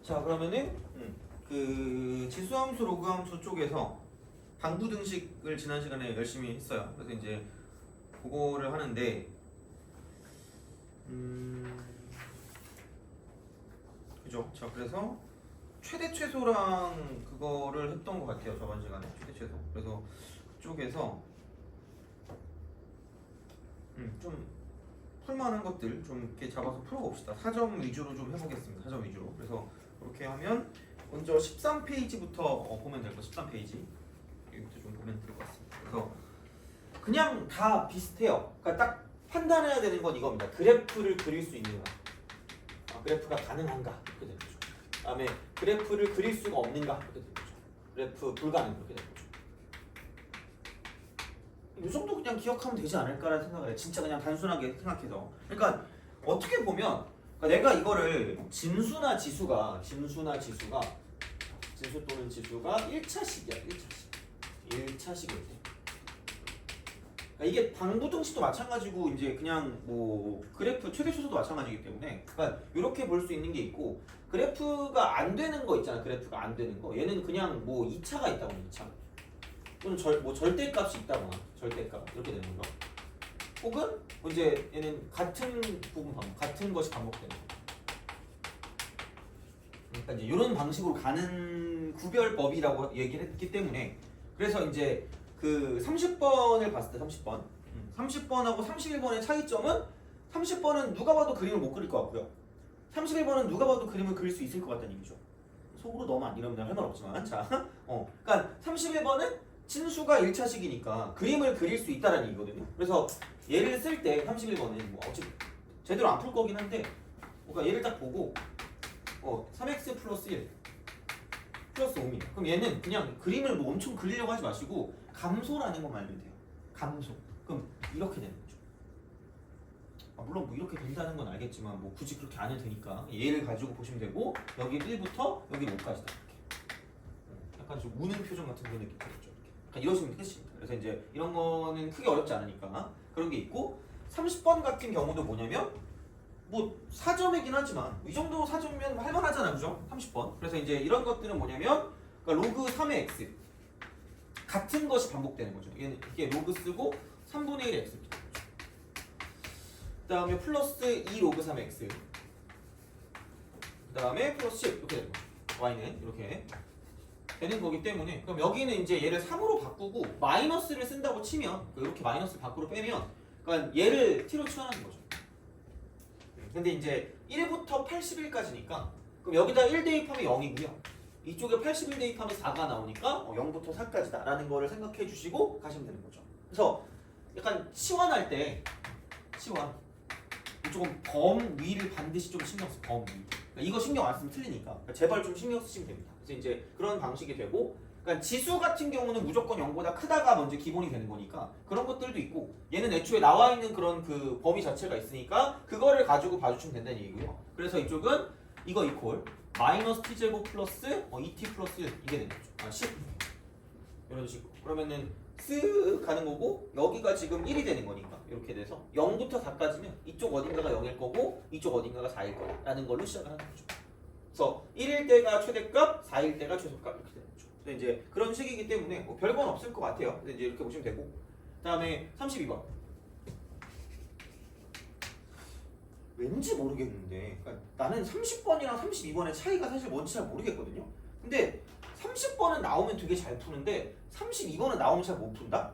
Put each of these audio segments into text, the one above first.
자 그러면은 그 지수함수 로그함수 쪽에서 방부 등식을 지난 시간에 열심히 했어요. 그래서 이제 그거를 하는데 그죠? 자 그래서 최대 최소랑 그거를 했던 것 같아요. 저번 시간에 최대 최소. 그래서 그쪽에서 좀 풀만한 것들 좀 이렇게 잡아서 풀어봅시다. 4점 위주로 좀 해보겠습니다. 4점 위주로. 그래서 이렇게 하면 먼저 13페이지부터 보면 될 거. 13페이지 여기부터 좀 보면 될 것 같습니다. 그래서 그냥 다 비슷해요. 그러니까 딱 판단해야 되는 건 이겁니다. 그래프를 그릴 수 있는가, 그래프가 가능한가 이렇게 되는 거죠. 그다음에 그래프를 그릴 수가 없는가 이렇게 되는 거죠. 그래프 불가능 이렇게 되는 거죠. 이 정도 그냥 기억하면 되지 않을까라는 생각을 해요. 진짜 그냥 단순하게 생각해서. 그러니까 어떻게 보면 그러니까 내가 이거를 진수나 지수가 진수 또는 지수가 1차식이야. 1차식일 때. 그러니까 이게 방부등식도 마찬가지고 이제 그냥 뭐 그래프 최대 최소도 마찬가지이기 때문에 그러니까 이렇게 볼 수 있는 게 있고 그래프가 안 되는 거 있잖아. 그래프가 안 되는 거. 얘는 그냥 뭐 2차가 있다거나 2차. 또는 절대값이 있다거나 절대값 이렇게 되는 거. 혹은 이제 얘는 같은 부분 같은 것이 반복되는 거. 그러니까 이제 이런 방식으로 가는 구별법이라고 얘기를 했기 때문에 그래서 이제 그 30번을 봤을 때 30번 30번하고 31번의 차이점은 30번은 누가 봐도 그림을 못 그릴 것 같고요. 31번은 누가 봐도 그림을 그릴 수 있을 것 같다는 얘기죠. 속으로 너무 안 이러면 할 말 없지만 자, 그러니까 31번은 진수가 1차식이니까 그림을 그릴 수 있다는 얘기거든요. 그래서 얘를 쓸 때 31번은 뭐 어차피 제대로 안 풀 거긴 한데 그러니까 얘를 딱 보고 3x 플러스 1 플러스 5입니다. 그럼 얘는 그냥 그림을 뭐 엄청 그리려고 하지 마시고 감소라는 것만 알면 돼요. 감소. 그럼 이렇게 되는 거죠. 물론 뭐 이렇게 된다는 건 알겠지만 뭐 굳이 그렇게 안 해도 되니까 얘를 가지고 보시면 되고 여기 1부터 여기 5까지다 이렇게. 약간 좀 우는 표정 같은 그런 느낌 들었죠. 이렇게. 이러시면 끝입니다. 그래서 이제 이런 거는 크게 어렵지 않으니까 그런 게 있고 30번 같은 경우도 뭐냐면 뭐 4점이긴 하지만 이 정도 4점이면 할만하잖아, 그죠? 30번. 그래서 이제 이런 것들은 뭐냐면 그러니까 로그 3의 x 같은 것이 반복되는 거죠. 얘는 이게 로그 쓰고 3분의 1의 x. 그 다음에 플러스 2 로그 3의 x. 그 다음에 플러스 10 이렇게 되는 거죠. y는 이렇게 되는 거기 때문에 그럼 여기는 이제 얘를 3으로 바꾸고 마이너스를 쓴다고 치면 이렇게 마이너스 밖으로 빼면 그러니까 얘를 t로 치환하는 거죠. 근데 이제 1부터 81까지니까 그럼 여기다 1 대입하면 0이고요. 이쪽에 81 대입하면 4가 나오니까 0부터 4까지다 라는 거를 생각해 주시고 가시면 되는 거죠. 그래서 약간 치환할 때 치환 조금 범위를 반드시 좀 신경 쓰고 범위 그러니까 이거 신경 안 쓰면 틀리니까 그러니까 제발 좀 신경 쓰시면 됩니다. 그래서 이제 그런 방식이 되고 그러니까 지수 같은 경우는 무조건 0보다 크다가 먼저 기본이 되는 거니까 그런 것들도 있고 얘는 애초에 나와 있는 그런 그 범위 자체가 있으니까 그거를 가지고 봐주시면 된다는 얘기고요. 그래서 이쪽은 이거 이퀄 마이너스 t제곱 플러스 2t 플러스 1 이게 되는 거죠. 10 이런 식으로 그러면은 쓱 가는 거고 여기가 지금 1이 되는 거니까 이렇게 돼서 0부터 4까지면 이쪽 어딘가가 0일 거고 이쪽 어딘가가 4일 거라는 걸로 시작을 하는 거죠. 그래서 1일 때가 최대값 4일 때가 최소값 이렇게 되는 거죠. 그래서 이제 그런 식이기 때문에 뭐 별건 없을 것 같아요. 그래서 이제 이렇게 보시면 되고 그 다음에 32번 왠지 모르겠는데 그러니까 나는 30번이랑 32번의 차이가 사실 뭔지 잘 모르겠거든요. 근데 30번은 나오면 되게 잘 푸는데 32번은 나오면 잘 못 푼다?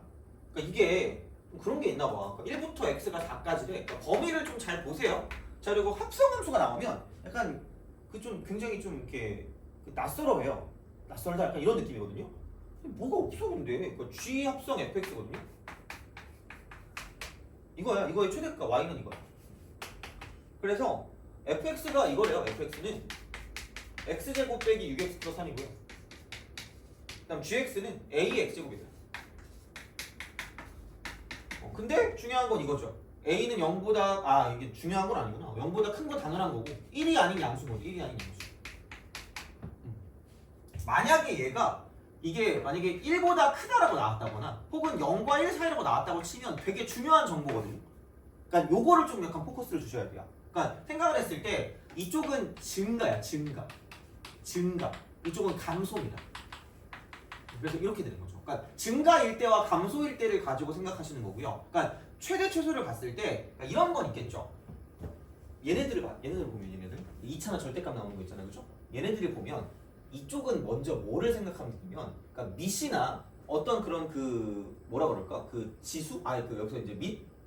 그러니까 이게 그런 게 있나 봐. 그러니까 1부터 x가 4까지래. 그러니까 범위를 좀 잘 보세요. 자 그리고 합성함수가 나오면 약간 그 좀 굉장히 좀 이렇게 낯설어해요. 낯설다 약간 이런 느낌이거든요. 뭐가 없어 근데 그러니까 g 합성 fx거든요. 이거야. 이거의 최대값 y는 이거야. 그래서 fx가 이거래요. fx는 x제곱 빼기 6x 플러스 3이고요. 그 다음 gx는 ax제곱이래요. 근데 중요한 건 이거죠. a는 0보다 이게 중요한 건 아니구나. 0보다 큰 건 당연한 거고 1이 아닌 양수고 1이 아닌 양수. 만약에 얘가 이게 만약에 1보다 크다라고 나왔다거나 혹은 0과 1 사이라고 나왔다고 치면 되게 중요한 정보거든요. 그러니까 요거를 좀 약간 포커스를 주셔야 돼요. 그러니까 생각을 했을 때 이쪽은 증가야, 증가. 증가, 이쪽은 감소입니다. 그래서 이렇게 되는 거죠. 그러니까 증가일 때와 감소일 때를 가지고 생각하시는 거고요. 그러니까 최대 최소를 봤을 때 그러니까 이런 건 있겠죠. 얘네들 보면 얘네들 2차나 절대값 나오는 거 있잖아요, 그죠? 얘네들이 보면 이쪽은 먼저 뭐를 생각하면 되냐면, 그러니까 밑이나 어떤 그런 그 뭐라 그럴까 그 지수, 그 여기서 이제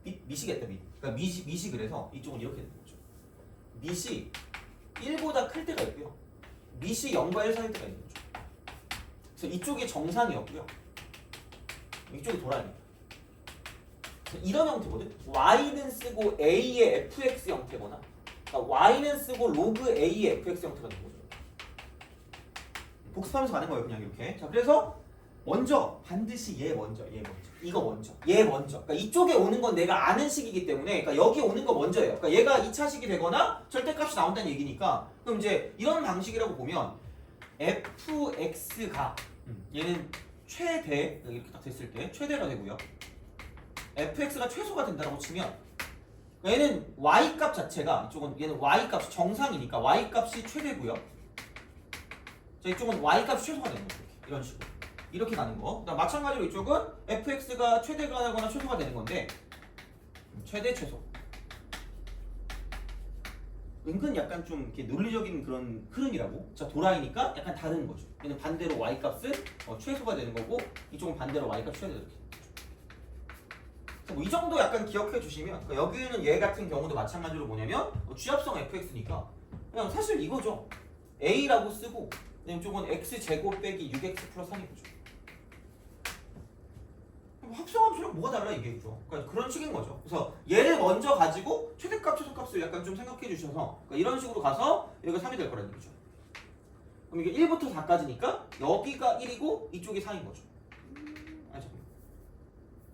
밑이겠다 밑. 그러니까 밑이 그래서 이쪽은 이렇게 되는 거죠. 밑이 1보다 클 때가 있고요. 밑이 0과 1 사이일 때가 있는 거죠. 그래서 이쪽이 정상이었고요. 이쪽이 도라입니다. 이런 형태거든. y는 쓰고 a의 fx 형태거나, 그러니까 y는 쓰고 로그 a의 fx 형태가 되는 거죠. 복습하면서 가는 거예요, 그냥 이렇게. 자, 그래서 먼저 반드시 얘 먼저, 이거 먼저, 얘 먼저. 그러니까 이쪽에 오는 건 내가 아는 식이기 때문에, 그러니까 여기 오는 거 먼저예요. 그러니까 얘가 2차식이 되거나 절대값이 나온다는 얘기니까, 그럼 이제 이런 방식이라고 보면 fx가 얘는 최대, 이렇게 딱 됐을 때 최대가 되고요. fx가 최소가 된다고 치면 얘는 y값 자체가, 이쪽은 얘는 y값이 정상이니까 y값이 최대고요. 자, 이쪽은 y값이 최소가 되는 거죠. 이런 식으로 이렇게 가는 거. 마찬가지로 이쪽은 fx가 최대가 되거나 최소가 되는 건데, 최대 최소. 은근 약간 좀 이렇게 논리적인 그런 흐름이라고. 자, 도라이니까 약간 다른 거죠. 얘는 반대로 y값은 최소가 되는 거고, 이쪽은 반대로 y값 최대가 되는 거죠. 뭐 이 정도 약간 기억해 주시면, 그러니까 여기는 얘 같은 경우도 마찬가지로 뭐냐면 취합성 fx니까 그냥 사실 이거죠. a라고 쓰고 이쪽은 x제곱 빼기 6x 플러스 3이죠. 합성함수랑 뭐가 달라 이게, 그죠? 그러니까 그런 식인 거죠. 그래서 얘를 먼저 가지고 최대값 최소값을 약간 좀 생각해 주셔서, 그러니까 이런 식으로 가서 여기가 3이 될 거라는 얘기죠. 그럼 이게 1부터 4까지니까 여기가 1이고 이쪽이 4인 거죠. 아니 잠깐만,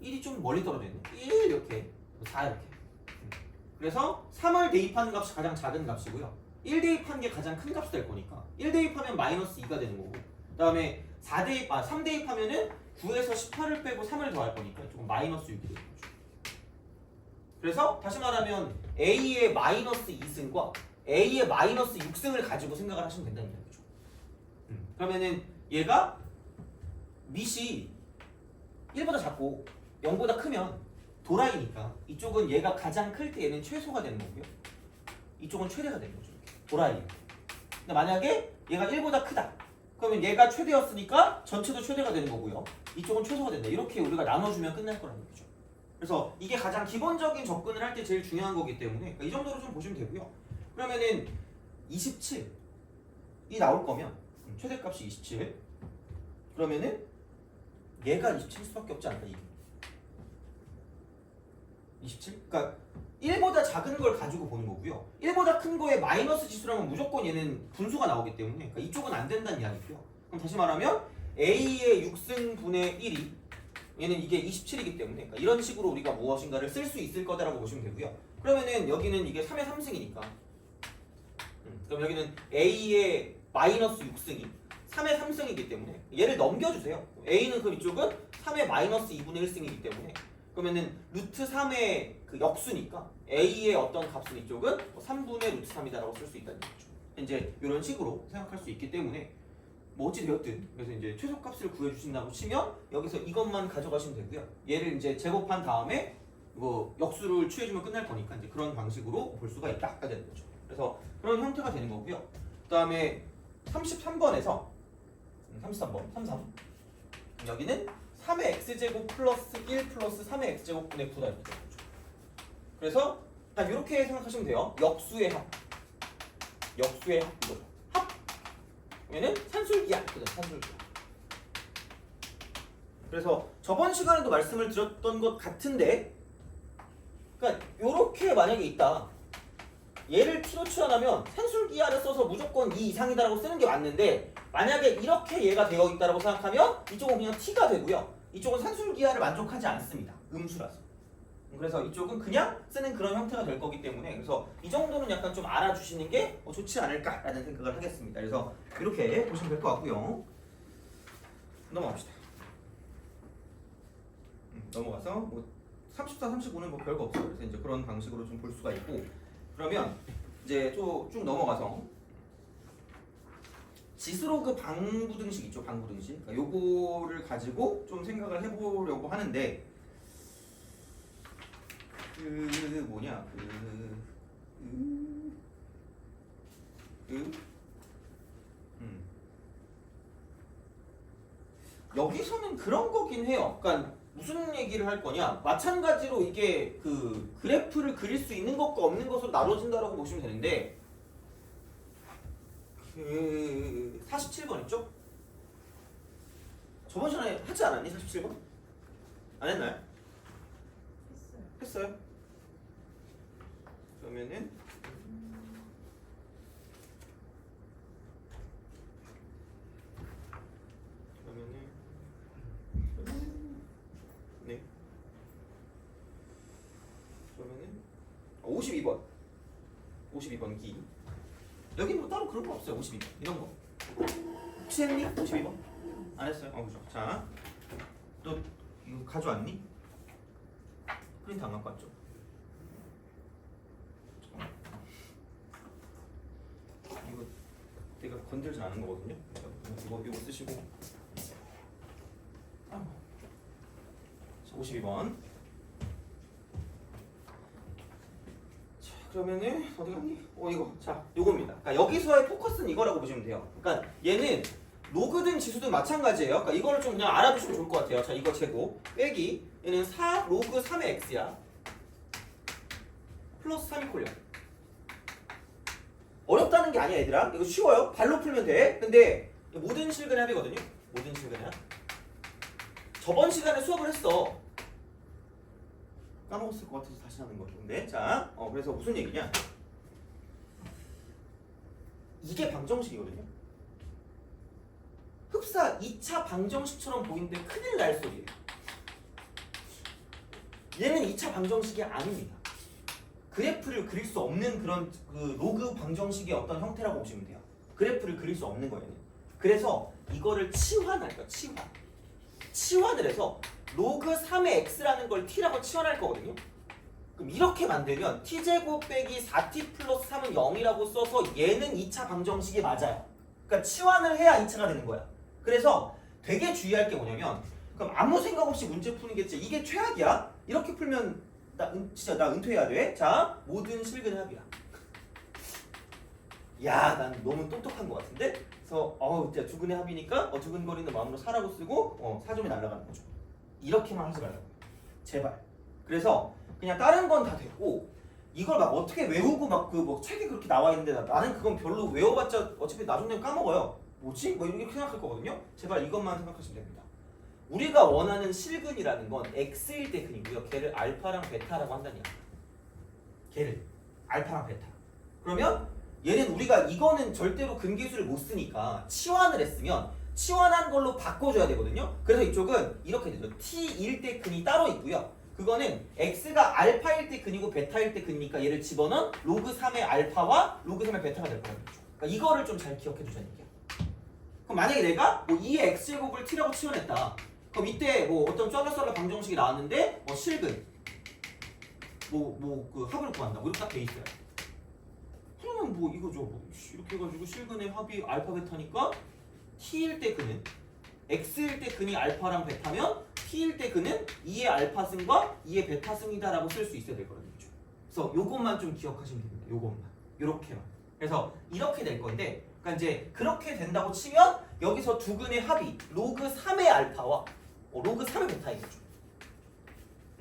1이 좀 멀리 떨어져 있네. 1 이렇게, 4 이렇게. 그래서 3을 대입하는 값이 가장 작은 값이고요. 1 대입한 게 가장 큰 값이 될 거니까 1 대입하면 마이너스 2가 되는 거고, 그 다음에 3 대입하면은 9에서 18을 빼고 3을 더할 거니까 조금 마이너스 6이 되는 거죠. 그래서 다시 말하면 a의 마이너스 2승과 a의 마이너스 6승을 가지고 생각을 하시면 된다는 얘기죠. 그러면은 얘가 밑이 1보다 작고 0보다 크면 도라이니까 이쪽은 얘가 가장 클 때 얘는 최소가 되는 거고요. 이쪽은 최대가 되는 거죠. 도라이. 근데 만약에 얘가 1보다 크다. 그러면 얘가 최대였으니까 전체도 최대가 되는 거고요. 이쪽은 최소가 된다. 이렇게 우리가 나눠주면 끝날 거라는 얘기죠. 그래서 이게 가장 기본적인 접근을 할 때 제일 중요한 거기 때문에 이 정도로 좀 보시면 되고요. 그러면은 27이 나올 거면 최대값이 27. 그러면은 얘가 27일 수밖에 없지 않을까, 이게. 27? 그러니까 1보다 작은 걸 가지고 보는 거고요. 1보다 큰 거에 마이너스 지수라면 무조건 얘는 분수가 나오기 때문에, 그러니까 이쪽은 안 된다는 이야기고요. 그럼 다시 말하면 a의 6승분의 1이 얘는 이게 27이기 때문에, 그러니까 이런 식으로 우리가 무엇인가를 쓸 수 있을 거다라고 보시면 되고요. 그러면은 여기는 이게 3의 3승이니까 그럼 여기는 a의 마이너스 6승이 3의 3승이기 때문에 얘를 넘겨주세요. a는 그럼 이쪽은 3의 마이너스 2분의 1승이기 때문에, 그러면은 루트 3의 그 역수니까 a의 어떤 값은 이쪽은 3분의 루트 3이다라고 쓸 수 있다는 거죠. 이제 이런 식으로 생각할 수 있기 때문에 뭐 어찌 되었든, 그래서 이제 최소값을 구해주신다고 치면 여기서 이것만 가져가시면 되고요. 얘를 이제 제곱한 다음에 뭐 역수를 취해주면 끝날 거니까 이제 그런 방식으로 볼 수가 있다가 되는 거죠. 그래서 그런 형태가 되는 거고요. 그 다음에 33번에서 33 여기는 3의 x제곱 플러스 1 플러스 3의 x제곱분의 9다 이렇게 되는 거죠. 그래서 딱 이렇게 생각하시면 돼요. 역수의 합 이거죠. 합 얘는 산술기야 이거든, 산술기야. 그래서 저번 시간에도 말씀을 드렸던 것 같은데, 그러니까 요렇게 만약에 있다, 얘를 t로 치환하면 산술기하를 써서 무조건 2 이상이다라고 쓰는 게 맞는데, 만약에 이렇게 얘가 되어 있다라고 생각하면 이쪽은 그냥 t가 되고요. 이쪽은 산술기하를 만족하지 않습니다. 음수라서. 그래서 이쪽은 그냥 쓰는 그런 형태가 될 거기 때문에, 그래서 이 정도는 약간 좀 알아주시는 게 좋지 않을까라는 생각을 하겠습니다. 그래서 이렇게 보시면 될 것 같고요. 넘어갑시다. 넘어가서 뭐 34, 35는 뭐 별거 없어요. 그래서 이제 그런 방식으로 좀 볼 수가 있고, 그러면 이제 쭉 넘어가서 지수로그 방부등식 있죠, 방부등식. 그러니까 요거를 가지고 좀 생각을 해보려고 하는데 그 뭐냐 여기서는 그런 거긴 해요. 그러니까 무슨 얘기를 할 거냐? 마찬가지로 이게 그 그래프를 그릴 수 있는 것과 없는 것으로 나눠진다라고 보시면 되는데 그 47번 있죠? 저번 시간에 하지 않았니? 47번? 안 했나요? 했어요. 그러면은 네. 그러면은 52번 기. 여기 뭐 따로 그런 거 없어요. 52번 이런 거. 혹시 했니? 52번? 안 했어요. 그죠. 자, 너 이거 가져왔니? 프린트 안 갖고 왔죠? 이거 내가 건들지 않은 거거든요. 이거 쓰시고. 52번. 자, 그러면은 어디 갔니? 이거. 자, 요겁니다. 그러니까 여기서의 포커스는 이거라고 보시면 돼요. 그러니까 얘는 로그든 지수든 마찬가지예요. 그러니까 이거를 좀 그냥 알아두시면 좋을 것 같아요. 자, 이거 제곱 빼기 얘는 4 로그 3의 x야. 플러스 3이퀄 0. 어렵다는 게 아니야, 얘들아. 이거 쉬워요. 발로 풀면 돼. 근데 모든 실근의 합이거든요. 모든 실근의 합. 저번 시간에 수업을 했어. 까먹었을 것 같아서 다시 하는 건데. 자, 그래서 무슨 얘기냐? 이게 방정식이거든요. 흡사 2차 방정식처럼 보이는데 큰일 날 소리예요. 얘는 2차 방정식이 아닙니다. 그래프를 그릴 수 없는 그런 그 로그 방정식의 어떤 형태라고 보시면 돼요. 그래프를 그릴 수 없는 거예요. 그래서 이거를 치환할까요? 치환을 해서 로그 3의 x라는 걸 t라고 치환할 거거든요. 그럼 이렇게 만들면 t제곱 빼기 4t 플러스 3은 0이라고 써서 얘는 2차 방정식이 맞아요. 그러니까 치환을 해야 2차가 되는 거야. 그래서 되게 주의할 게 뭐냐면 그럼 아무 생각 없이 문제 푸는겠지. 이게 최악이야. 이렇게 풀면 진짜 나 은퇴해야 돼. 자, 모든 실근의 합이야. 야, 난 너무 똑똑한 것 같은데? 그래서 진짜 두근의 합이니까 두근거리는 마음으로 사라고 쓰고 4점이 날아가는 거죠. 이렇게만 하지 말라고. 제발. 그래서 그냥 다른 건 다 됐고 이걸 막 어떻게 외우고 막 그 뭐 책에 그렇게 나와 있는데 나는 그건 별로 외워봤자 어차피 나중에 까먹어요. 뭐지? 뭐 이렇게 생각할 거거든요. 제발 이것만 생각하시면 됩니다. 우리가 원하는 실근이라는 건 x일 때 근이고요. 걔를 알파랑 베타라고 한다는 얘기야. 걔를 알파랑 베타. 그러면 얘는 우리가 이거는 절대로 근계수를 못 쓰니까 치환을 했으면 치환한 걸로 바꿔줘야 되거든요. 그래서 이쪽은 이렇게 되죠. t일 때 근이 따로 있고요. 그거는 x가 알파일 때 근이고 베타일 때 근이니까 얘를 집어넣은 로그 3의 알파와 로그 3의 베타가 될 거라는 거죠. 그러니까 이거를 좀 잘 기억해 두자는 얘기야. 그럼 만약에 내가 뭐 2의 x제곱을 t라고 치환했다. 그럼 이때 뭐 어떤 쩔러썰러 방정식이 나왔는데 실근 그 합을 구한다. 뭐 이렇게 딱 돼 있어요. 그러면 뭐 이거죠. 뭐 이렇게 해가지고 실근의 합이 알파 베타니까 t일 때 근은 x일 때 근이 알파랑 베타면 t일 때 근은 2의 알파 승과 2의 베타 승이다라고 쓸 수 있어야 될 거거든요. 그래서 요것만 좀 기억하시면 됩니다. 요것만. 요렇게만. 그래서 이렇게 될 건데 그러니까 이제 그렇게 된다고 치면 여기서 두 근의 합이 로그 3의 알파와 로그 3의 베타인 거죠.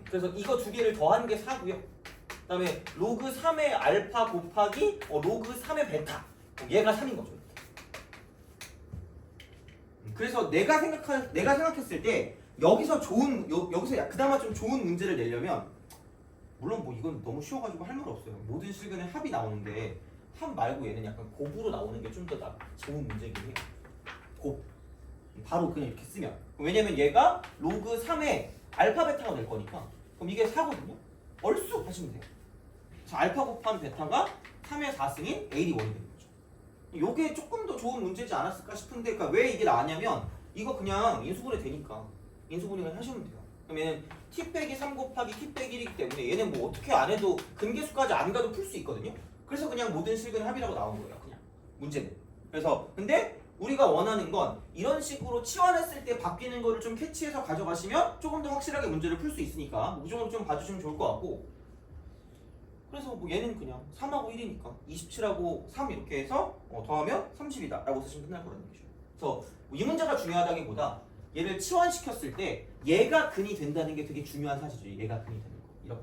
그래서 이거 두 개를 더한 게 4고요. 그 다음에 로그 3의 알파 곱하기 로그 3의 베타. 얘가 3인 거죠. 그래서 내가 생각했을 때 여기서 여기서 그나마 좀 좋은 문제를 내려면 물론 뭐 이건 너무 쉬워가지고 할 말 없어요. 모든 실근의 합이 나오는데 합 말고 얘는 약간 곱으로 나오는 게 좀 더 좋은 문제긴 해요. 곱. 바로 그냥 이렇게 쓰면. 왜냐면 얘가 로그 3의 알파 베타가 될 거니까. 그럼 이게 4거든요. 얼쑤 하시면 돼요. 자, 알파 곱한 베타가 3의 4승인 AD1이 되는 거죠. 요게 조금 더 좋은 문제지 않았을까 싶은데 그러니까 왜 이게 나왔냐면 이거 그냥 인수분해 되니까 인수분해를 하시면 돼요. 그러면 t 빼기 3 곱하기 t 빼기 1이기 때문에 얘는 뭐 어떻게 안 해도 근계수까지 안 가도 풀 수 있거든요. 그래서 그냥 모든 실근 합이라고 나온 거예요. 그냥 문제는. 그래서 근데 우리가 원하는 건 이런 식으로 치환했을 때 바뀌는 거를 좀 캐치해서 가져가시면 조금 더 확실하게 문제를 풀 수 있으니까 뭐 그 정도 좀 봐주시면 좋을 것 같고, 그래서 뭐 얘는 그냥 3하고 1이니까 27하고 3 이렇게 해서 더하면 30이다 라고 쓰시면 끝날 거라는 얘기죠. 그래서 뭐이 문제가 중요하다기보다 얘를 치환시켰을 때 얘가 근이 된다는 게 되게 중요한 사실이죠. 얘가 근이 되는 거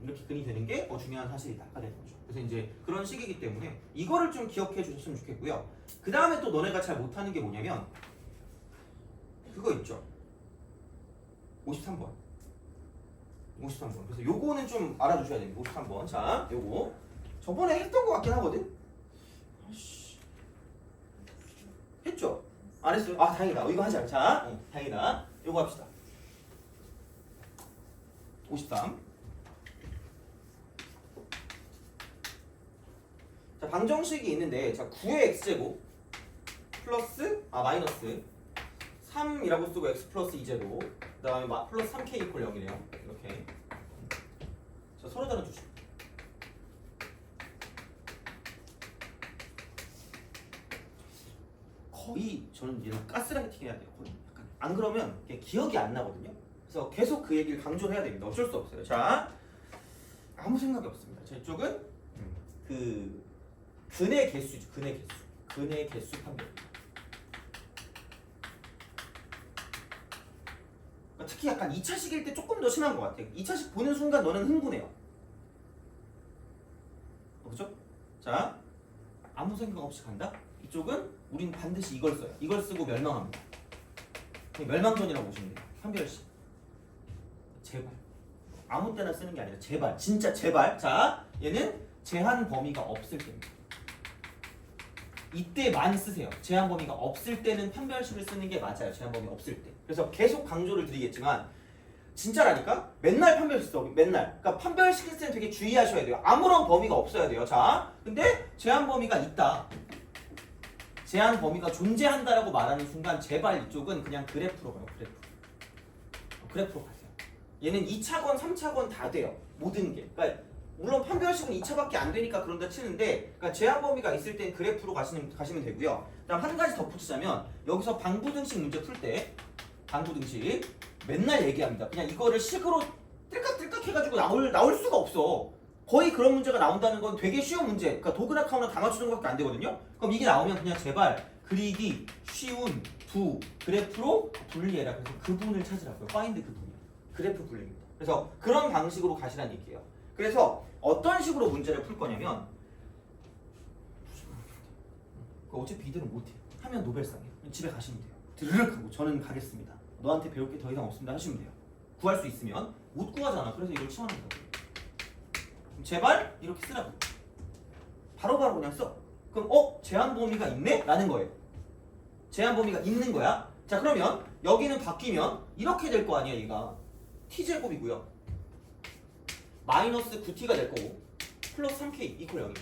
이렇게 근이 되는 게 중요한 사실이다가 되는 거죠. 그래서 이제 그런 식이기 때문에 이거를 좀 기억해 주셨으면 좋겠고요. 그 다음에 또 너네가 잘 못하는 게 뭐냐면 그거 있죠. 53번. 53번. 그래서 요거는 좀 알아주셔야 됩니다. 53번. 자, 요거 저번에 했던 것 같긴 하거든. 했죠? 안 했어요? 아, 다행이다. 이거 하자. 자, 다행이다. 요거 합시다. 53. 자, 방정식이 있는데, 자, 9의 x제곱 플러스 마이너스 3이라고 쓰고 x 플러스 2제곱, 그 다음에 플러스 3k 이퀄 0이네요. 이렇게. 자, 서로 다른 주식. 거의 저는 얘를 가스라이팅 해야 돼요. 거의 약간. 안 그러면 기억이 안 나거든요. 그래서 계속 그 얘기를 강조를 해야 됩니다. 어쩔 수 없어요. 자, 아무 생각이 없습니다. 자, 이쪽은 그 근의 개수죠. 근의 개수 판별. 특히 약간 2차식일 때 조금 더 심한 것 같아요. 2차식 보는 순간 너는 흥분해요. 그렇죠? 자, 아무 생각 없이 간다. 이쪽은 우린 반드시 이걸 써요. 이걸 쓰고 멸망합니다. 멸망전이라고 보시면 돼요. 판별식. 제발. 아무 때나 쓰는 게 아니라 제발. 진짜 제발. 자, 얘는 제한 범위가 없을 때입니다. 이때만 쓰세요. 제한 범위가 없을 때는 판별식을 쓰는 게 맞아요. 제한 범위 없을 때. 그래서 계속 강조를 드리겠지만 진짜라니까? 맨날 판별식 써. 맨날. 그러니까 판별식 쓸 때는 되게 주의하셔야 돼요. 아무런 범위가 없어야 돼요. 자, 근데 제한 범위가 있다. 제한 범위가 존재한다라고 말하는 순간 제발 이쪽은 그냥 그래프로 가요. 그래프로 가세요. 얘는 2차건 3차건 다 돼요. 모든 게. 그러니까 물론 판별식은 2차밖에 안 되니까 그런다 치는데, 그러니까 제한 범위가 있을 땐 그래프로 가시면 되고요. 그다음 한 가지 덧붙이자면 여기서 방부등식 문제 풀 때 방부등식 맨날 얘기합니다. 그냥 이거를 식으로 뜰깍뜰깍 해가지고 나올 수가 없어. 거의 그런 문제가 나온다는 건 되게 쉬운 문제. 그러니까 도그락하거나 다 맞추는 것밖에 안 되거든요. 그럼 이게 나오면 그냥 제발 그리기 쉬운 두 그래프로 분리해라. 그래서 그분을 찾으라고요. find 그분이요. 그래프 분리입니다. 그래서 그런 방식으로 가시라는 얘기예요. 그래서 어떤 식으로 문제를 풀 거냐면, 어차피 이대로 못해. 하면 노벨상이에요. 집에 가시면 돼요. 드르륵 하고 저는 가겠습니다. 너한테 배울 게 더 이상 없습니다 하시면 돼요. 구할 수 있으면. 못 구하잖아. 그래서 이걸 치환하는 거예요. 제발 이렇게 쓰라고. 바로바로 그냥 써. 그럼 제한 범위가 있네? 라는 거예요. 제한 범위가 있는 거야. 자, 그러면 여기는 바뀌면 이렇게 될 거 아니야. 얘가 t제곱이고요. 마이너스 9t가 될 거고 플러스 3k 이퀄 0입니다.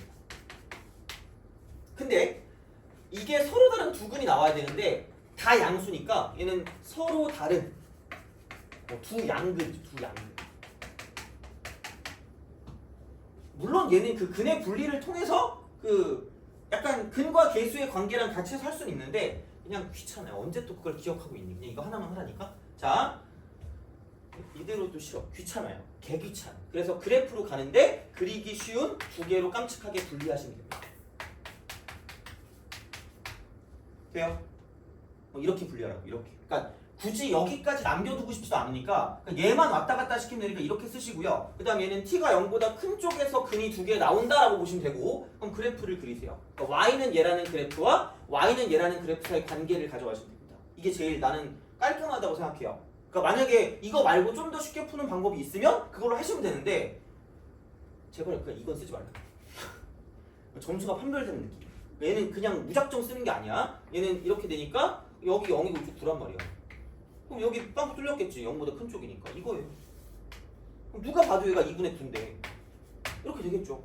근데 이게 서로 다른 두 근이 나와야 되는데 다 양수니까 얘는 서로 다른 두 양근이죠. 두 양근. 물론 얘는 그 근의 분리를 통해서 그 약간 근과 계수의 관계랑 같이 해서 할 수는 있는데 그냥 귀찮아요. 언제 또 그걸 기억하고 있니? 그냥 이거 하나만 하라니까. 자, 이대로도 싫어. 귀찮아요. 개귀찮아. 그래서 그래프로 가는데 그리기 쉬운 두 개로 깜찍하게 분리하시면 됩니다. 돼요? 이렇게 분리하라고. 이렇게. 그러니까 굳이 여기까지 남겨두고 싶지도 않으니까 얘만 왔다 갔다 시키면 되니까 이렇게 쓰시고요. 그 다음 얘는 t가 0보다 큰 쪽에서 근이 두 개 나온다라고 보시면 되고, 그럼 그래프를 그리세요. 그러니까 y는 얘라는 그래프와 y는 얘라는 그래프 사이 관계를 가져가시면 됩니다. 이게 제일 나는 깔끔하다고 생각해요. 그러니까 만약에 이거 말고 좀 더 쉽게 푸는 방법이 있으면 그걸로 하시면 되는데 제발 그냥 이건 쓰지 말라. 점수가 판별되는 느낌. 얘는 그냥 무작정 쓰는 게 아니야. 얘는 이렇게 되니까 여기 0이고 이쪽 9란 말이야. 그럼 여기 빵 뚫렸겠지. 0보다 큰 쪽이니까. 이거예요. 그럼 누가 봐도 얘가 2분의 9인데 이렇게 되겠죠.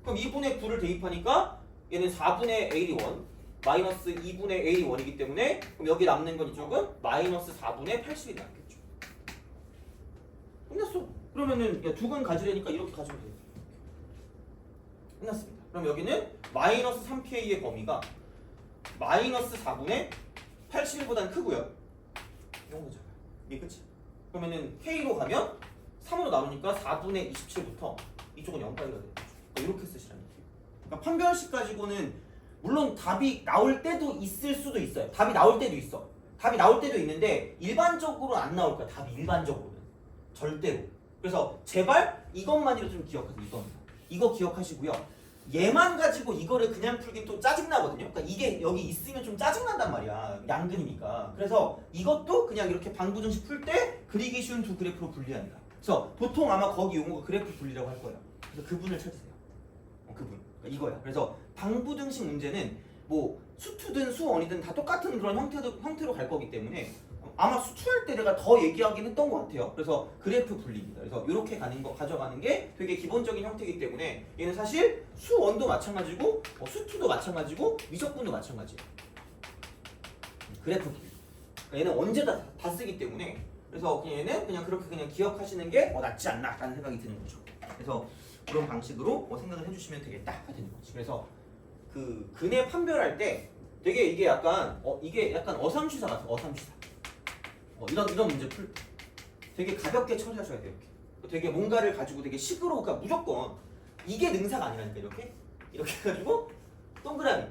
그럼 2분의 9를 대입하니까 얘는 4분의 a1 마이너스 2분의 a1이기 때문에 그럼 여기 남는 건 이쪽은 마이너스 4분의 80이 남겠죠. 끝났어. 그러면은 두 근 가지려니까 이렇게 가지면 돼요. 끝났습니다. 그럼 여기는 마이너스 3K의 범위가 마이너스 4분의 81보다는 크고요. 이런 거죠. 이게 끝이. 그러면은 K로 가면 3으로 나누니까 4분의 27부터 이쪽은 0까지가 되는 거죠. 이렇게 쓰시라는 얘기예요. 그러니까 판별식 가지고는 물론 답이 나올 때도 있을 수도 있어요. 답이 나올 때도 있어. 답이 나올 때도 있는데 일반적으로 안 나올 거야. 답이 일반적으로는. 절대로. 그래서 제발 이것만이라도 좀 기억하세요. 이거 기억하시고요. 얘만 가지고 이거를 그냥 풀긴 또 짜증나거든요. 그러니까 이게 여기 있으면 좀 짜증난단 말이야. 양근이니까. 그래서 이것도 그냥 이렇게 방부등식 풀 때 그리기 쉬운 두 그래프로 분리한다. 그래서 보통 아마 거기 용어가 그래프 분리라고 할 거예요. 그래서 그분을 찾으세요. 그분. 그러니까 이거야. 그래서 방부등식 문제는 뭐 수투든 수원이든 다 똑같은 그런 형태로 갈 거기 때문에 아마 수투할 때 내가 더 얘기하긴 했던 것 같아요. 그래서 그래프 분리입니다. 그래서 이렇게 가는 거 가져가는 게 되게 기본적인 형태이기 때문에 얘는 사실 수원도 마찬가지고 수투도 마찬가지고 미적분도 마찬가지예요. 그래프 분리. 그러니까 얘는 언제 다 쓰기 때문에 그래서 그냥 얘는 그냥 그렇게 그냥 기억하시는 게 낫지 않나라는 생각이 드는 거죠. 그래서 그런 방식으로 생각을 해주시면 되겠다가 되는 거지. 그래서 그 근해 판별할 때 되게 이게 약간 어삼시사 같아. 어삼시사. 이런 문제 풀 때 되게 가볍게 처리하셔야 돼요. 이렇게. 되게 뭔가를 가지고 되게 식으로 그러니까 무조건 이게 능사가 아니라니까 이렇게 해가지고 동그라미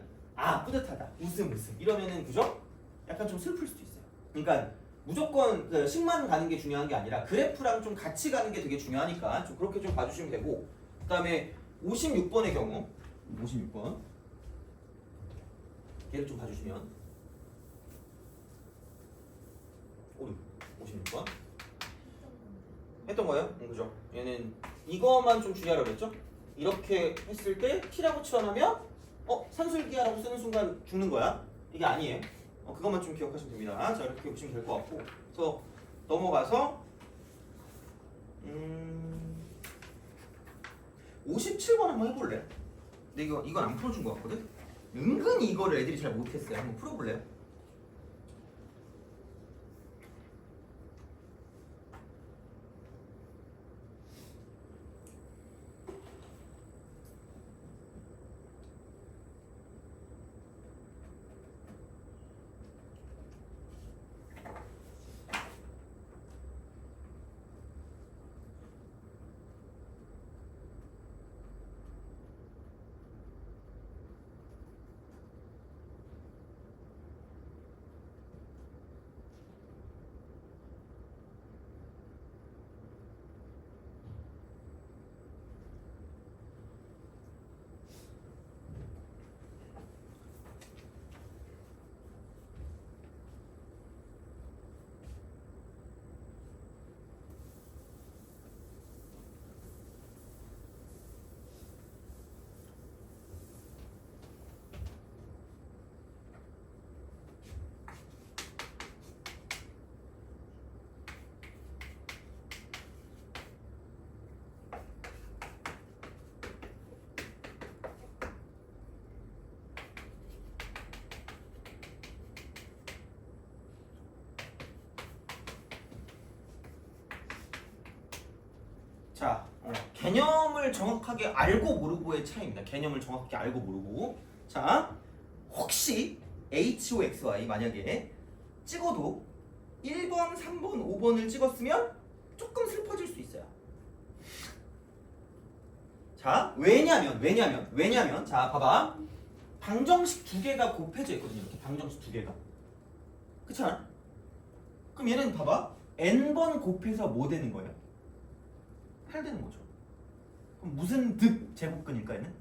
뿌듯하다 웃음 이러면은 그죠? 약간 좀 슬플 수도 있어요. 그러니까 무조건 그 식만 가는 게 중요한 게 아니라 그래프랑 좀 같이 가는 게 되게 중요하니까 좀 그렇게 좀 봐주시면 되고 그 다음에 56번의 경우 56번 얘를 좀 봐주시면 56번 했던 거예요? 그죠? 얘는 이거만 좀 주의하라고 그랬죠? 이렇게 했을 때 t라고 치환하면 산술기하라고 쓰는 순간 죽는 거야? 이게 아니에요. 그것만 좀 기억하시면 됩니다. 자 이렇게 보시면 될 것 같고 그래서 넘어가서 57번 한번 해볼래요? 근데 이건 안 풀어준 것 같거든? 은근히 이거를 애들이 잘 못했어요. 한번 풀어볼래요? 자, 개념을 정확하게 알고 모르고의 차이입니다. 개념을 정확하게 알고 모르고. 자, 혹시 HOXY 만약에 찍어도 1번, 3번, 5번을 찍었으면 조금 슬퍼질 수 있어요. 자, 왜냐면 자, 봐봐. 방정식 두 개가 곱해져 있거든요. 이렇게 방정식 두 개가. 그렇잖아? 그럼 얘는 봐봐. n번 곱해서 뭐 되는 거예요? 8 되는 거죠. 그럼 무슨 득 제곱근일까 얘는?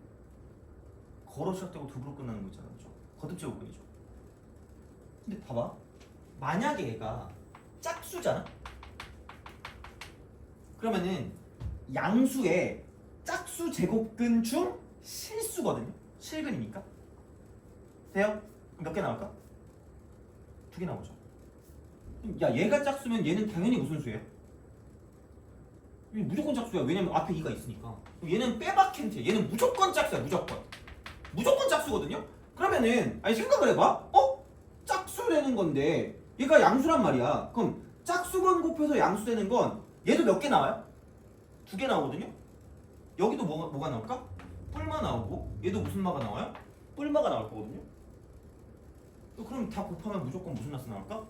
거로 시작되고 득으로 끝나는 거 있잖아요. 그렇죠? 거듭 제곱근이죠. 근데 봐봐. 만약에 얘가 짝수잖아? 그러면은 양수의 짝수 제곱근 중 실수거든요. 실근이니까. 돼요? 몇 개 나올까? 2개 나오죠. 야 얘가 짝수면 얘는 당연히 무슨 수예요? 무조건 짝수야. 왜냐면 앞에 2가 있으니까. 얘는 빼박힌트. 얘는 무조건 짝수야. 무조건 짝수거든요. 그러면은 생각을 해봐. 짝수라는 건데 얘가 양수란 말이야. 그럼 짝수번 곱해서 양수 되는 건 얘도 몇 개 나와요? 2개 나오거든요. 여기도 뭐가 나올까? 뿔마 나오고 얘도 무슨 마가 나와요? 뿔마가 나올 거거든요. 그럼 다 곱하면 무조건 무슨 나스 나올까?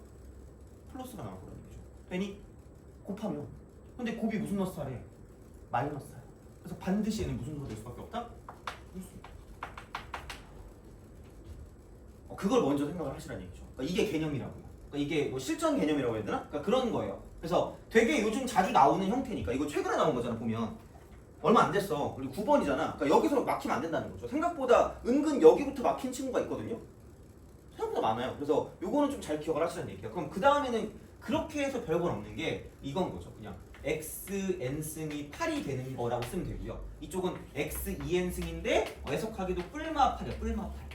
플러스가 나올 거라는 얘기죠. 되니? 곱하면. 근데 곱이 무슨 너스 하래? 마이너스야. 그래서 반드시 얘는 무슨 수가 될 수밖에 없다? 홀수. 그걸 먼저 생각을 하시라는 얘기죠. 그러니까 이게 개념이라고요. 그러니까 이게 뭐 실전 개념이라고 해야 되나? 그러니까 그런 거예요. 그래서 되게 요즘 자주 나오는 형태니까 이거 최근에 나온 거잖아 보면 얼마 안 됐어. 그리고 9번이잖아. 그러니까 여기서 막히면 안 된다는 거죠. 생각보다 은근 여기부터 막힌 친구가 있거든요. 생각보다 많아요. 그래서 요거는 좀 잘 기억을 하시라는 얘기야. 그럼 그 다음에는 그렇게 해서 별건 없는 게 이건 거죠. 그냥 xn승이 8이 되는 거라고 쓰면 되고요. 이쪽은 x2n승인데 해석하기도 뿔마 8이야. 뿔마 8.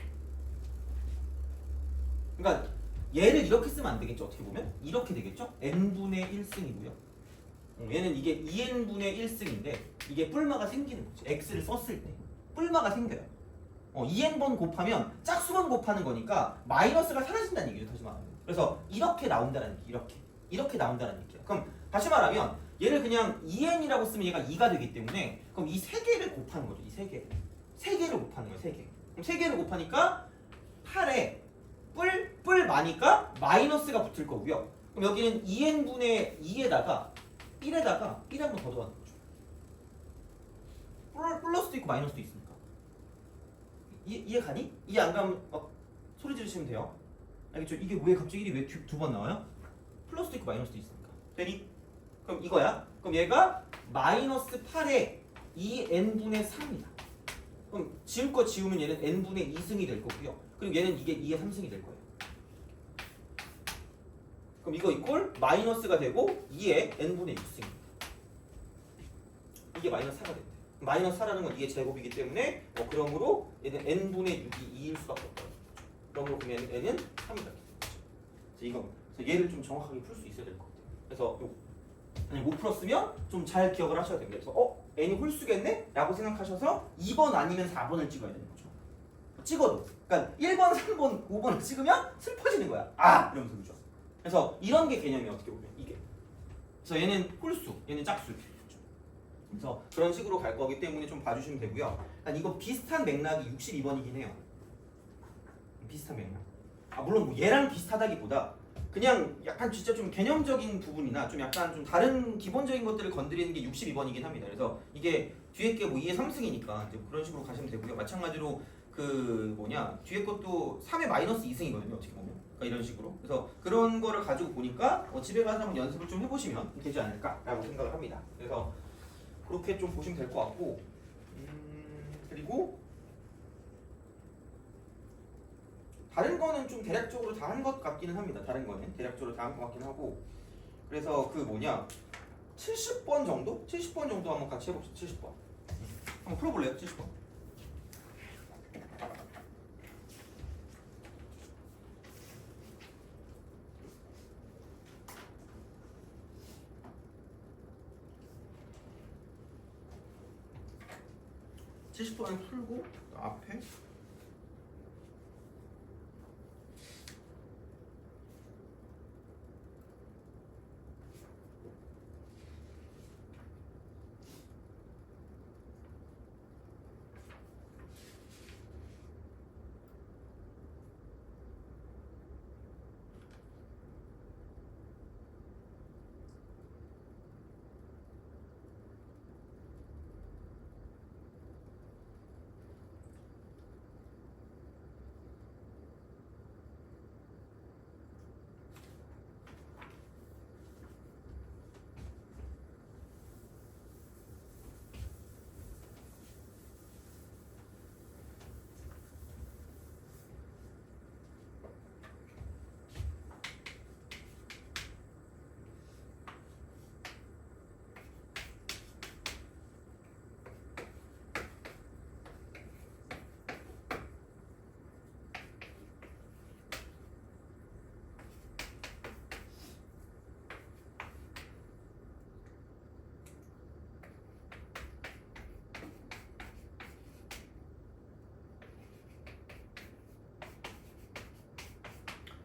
그러니까 얘를 이렇게 쓰면 안 되겠죠. 어떻게 보면 이렇게 되겠죠. n분의 1승이고요. 얘는 이게 2n분의 1승인데 이게 뿔마가 생기는 거지. x를 썼을 때 뿔마가 생겨요. 2n번 곱하면 짝수번 곱하는 거니까 마이너스가 사라진다는 얘기죠. 다시 말하면. 그래서 이렇게 나온다는 얘기. 이렇게 나온다는 얘기예요. 그럼 다시 말하면 얘를 그냥 2n이라고 쓰면 얘가 2가 되기 때문에 그럼 이 세 개를 곱하는 거죠. 이 세 개. 세 개를 곱하는 거예요. 세 개. 그럼 세 개를 곱하니까 8에 뿔 마니까 마이너스가 붙을 거고요. 그럼 여기는 2n분의 2에다가 1에다가 1 한 번 더 더하는 거죠. 플러스도 있고 마이너스도 있으니까. 이해 가니? 이해 안 가면 소리 지르시면 돼요. 알겠죠? 이게 왜 갑자기 1이 왜 두 번 나와요? 플러스도 있고 마이너스도 있으니까. 되니? 그럼 이거야. 그럼 얘가 마이너스 8에 2n분의 3이다. 그럼 지울 거 지우면 얘는 n분의 2승이 될 거고요. 그리고 얘는 이게 2의 3승이 될 거예요. 그럼 이거 이꼴 마이너스가 되고 2의 n분의 6승입니다. 이게 마이너스 4가 된대. 마이너스 4라는 건 2의 제곱이기 때문에 그러므로 얘는 n분의 6이 2일 수밖에 없다. 그러므로 그럼 n은 3이다. 그래서 얘를 좀 정확하게 풀 수 있어야 될 것 같아요. 그래서 못 풀었으면 좀 잘 기억을 하셔야 됩니다. 그래서 n이 홀수겠네? 라고 생각하셔서 2번 아니면 4번을 찍어야 되는 거죠. 찍어도. 그러니까 1번, 3번, 5번을 찍으면 슬퍼지는 거야. 이러면서 그죠. 그래서 이런 게 개념이 어떻게 보면 이게. 그래서 얘는 홀수, 얘는 짝수. 그래서 그런 식으로 갈 거기 때문에 좀 봐주시면 되고요. 이거 비슷한 맥락이 62번이긴 해요. 비슷한 맥락. 물론 뭐 얘랑 비슷하다기보다 그냥 약간 진짜 좀 개념적인 부분이나 좀 약간 좀 다른 기본적인 것들을 건드리는 게 62번이긴 합니다. 그래서 이게 뒤에 게 뭐 2의 3승이니까 이제 그런 식으로 가시면 되고요. 마찬가지로 뒤에 것도 3의 마이너스 2승이거든요. 어떻게 보면. 그러니까 이런 식으로. 그래서 그런 거를 가지고 보니까 집에 가서 한번 연습을 좀 해보시면 되지 않을까라고 생각을 합니다. 그래서 그렇게 좀 보시면 될 것 같고 그리고 다른 거는 좀 대략적으로 다 한 것 같기는 합니다. 다른 거는 대략적으로 다 한 것 같긴 하고 그래서 70번 정도? 70번 정도 한번 같이 해봅시다. 70번 한번 풀어볼래요? 70번 70번을 풀고 앞에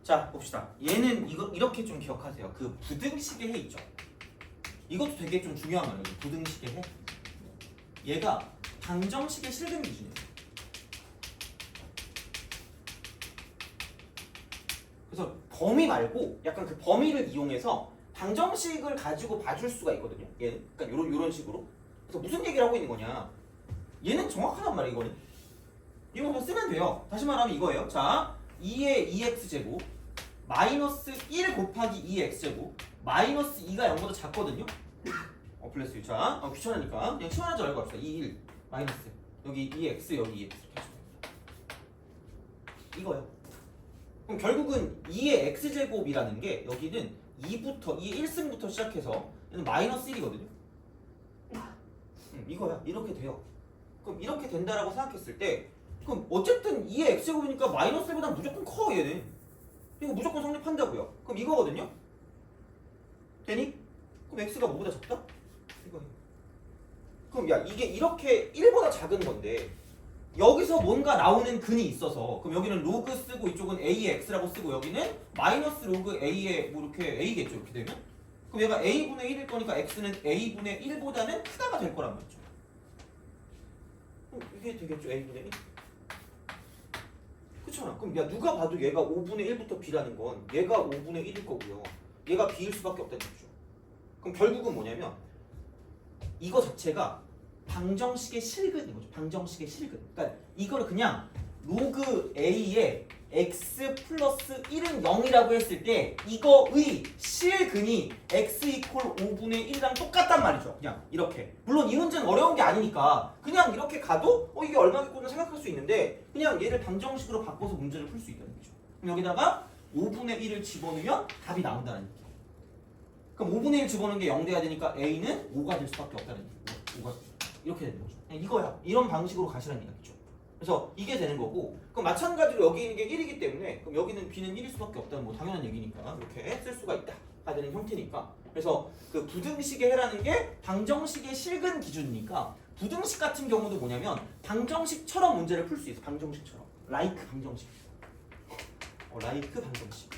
자 봅시다. 얘는 이렇게 좀 기억하세요. 부등식의 해 있죠. 이것도 되게 좀 중요한 거예요. 부등식의 해. 얘가 방정식의 실근 기준이에요. 그래서 범위 말고 약간 그 범위를 이용해서 방정식을 가지고 봐줄 수가 있거든요. 얘는 그러니까 요런 식으로. 그래서 무슨 얘기를 하고 있는 거냐? 얘는 정확하단 말이에요. 이거는 이거 그냥 쓰면 돼요. 다시 말하면 이거예요. 자, 2의 2x제곱 마이너스 1 곱하기 2x제곱 마이너스 2가 0보다 작거든요. 플러스 2. 자, 귀찮으니까 그냥 시원하지 말고 합시다. 2, 1 마이너스 여기 2x 여기 2x 이렇게 하시면 됩니다. 이거요. 그럼 결국은 2의 x제곱이라는 게 여기는 2부터 2의 1승부터 시작해서 얘는 마이너스 1이거든요. 이거야. 이렇게 돼요. 그럼 이렇게 된다라고 생각했을 때 그럼 어쨌든 2의 x제곱이니까 마이너스 1보다 무조건 커 얘는. 이거 무조건 성립한다고요. 그럼 이거거든요. 되니? 그럼 x가 뭐보다 작다? 이거예요. 그럼 야 이게 이렇게 1보다 작은 건데 여기서 뭔가 나오는 근이 있어서 그럼 여기는 로그 쓰고 이쪽은 a의 x라고 쓰고 여기는 마이너스 로그 a의 뭐 이렇게 a겠죠. 이렇게 되면 그럼 얘가 a분의 1일 거니까 x는 a분의 1보다는 크다가 될 거란 말이죠. 그럼 이게 되겠죠. a분의 1. 그렇잖아. 그럼 야 누가 봐도 얘가 5분의 1부터 b라는 건 얘가 5분의 1일 거고요. 얘가 b일 수밖에 없다는 거죠. 그럼 결국은 뭐냐면 이거 자체가 방정식의 실근인 거죠. 방정식의 실근. 그러니까 이거를 그냥 로그 a의 x 플러스 1은 0이라고 했을 때 이거의 실근이 x 이퀄 5분의 1이랑 똑같단 말이죠. 그냥 이렇게. 물론 이 문제는 어려운 게 아니니까 그냥 이렇게 가도 이게 얼마겠구나 생각할 수 있는데 그냥 얘를 방정식으로 바꿔서 문제를 풀 수 있다는 거죠. 그럼 여기다가 5분의 1을 집어넣으면 답이 나온다는 얘기예요. 그럼 5분의 1 집어넣는 게 0 돼야 되니까 a는 5가 될 수밖에 없다는 얘기예요. 5가 이렇게 되는 거죠. 그냥 이거야. 이런 방식으로 가시라는 얘기죠. 그래서 이게 되는 거고 그럼 마찬가지로 여기 있는 게 1이기 때문에 그럼 여기는 b는 1일 수밖에 없다는 뭐 당연한 얘기니까 이렇게 쓸 수가 있다. 가 되는 형태니까 그래서 그 부등식의 해라는 게 방정식의 실근 기준이니까 부등식 같은 경우도 뭐냐면 방정식처럼 문제를 풀 수 있어. 방정식처럼. 라이크 방정식. 라이크 방정식.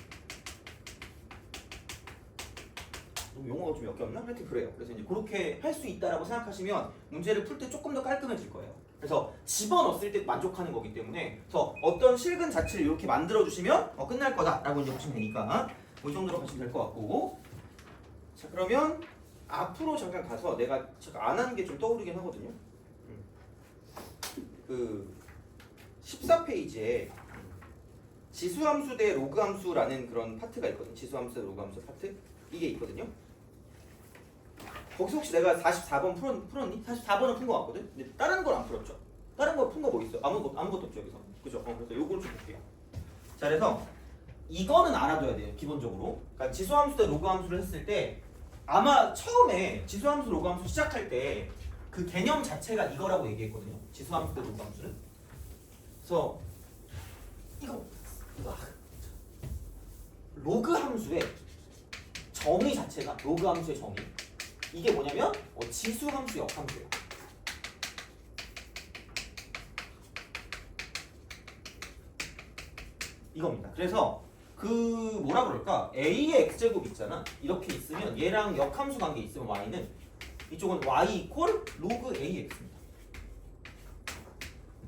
용어가 좀 역겹나? 하여튼 그래요. 그래서 이제 그렇게 할 수 있다라고 생각하시면 문제를 풀 때 조금 더 깔끔해질 거예요. 그래서 집어넣었을 때 만족하는 거기 때문에 그래서 어떤 실근 자체를 이렇게 만들어 주시면 끝날 거다라고 이제 보시면 되니까 뭐 이 정도로 가시면 될 것 같고 자 그러면 앞으로 잠깐 가서 내가 안 한 게 좀 떠오르긴 하거든요. 그 14페이지에 지수함수 대 로그함수라는 그런 파트가 있거든요. 지수함수 대 로그함수 파트 이게 있거든요. 거기서 혹시 내가 44번 풀었니? 44번은 푼 거 같거든? 근데 다른 건 안 풀었죠? 다른 거 푼 거 뭐 있어? 아무것도 없죠 여기서. 그죠? 그래서 요걸 좀 볼게요. 자 그래서 이거는 알아둬야 돼요 기본적으로. 그러니까 지수함수 대 로그함수를 했을 때 아마 처음에 지수함수 로그함수 시작할 때 그 개념 자체가 이거라고 얘기했거든요. 지수함수 대 로그함수는. 그래서 이거 로그 함수의 정의 자체가 로그 함수의 정의 이게 뭐냐면 지수 함수 역함수예요. 이겁니다. 그래서 그 뭐라 그럴까 a의 x제곱 있잖아. 이렇게 있으면 얘랑 역함수 관계 있으면 y는 이쪽은 y 이퀄 로그 ax입니다.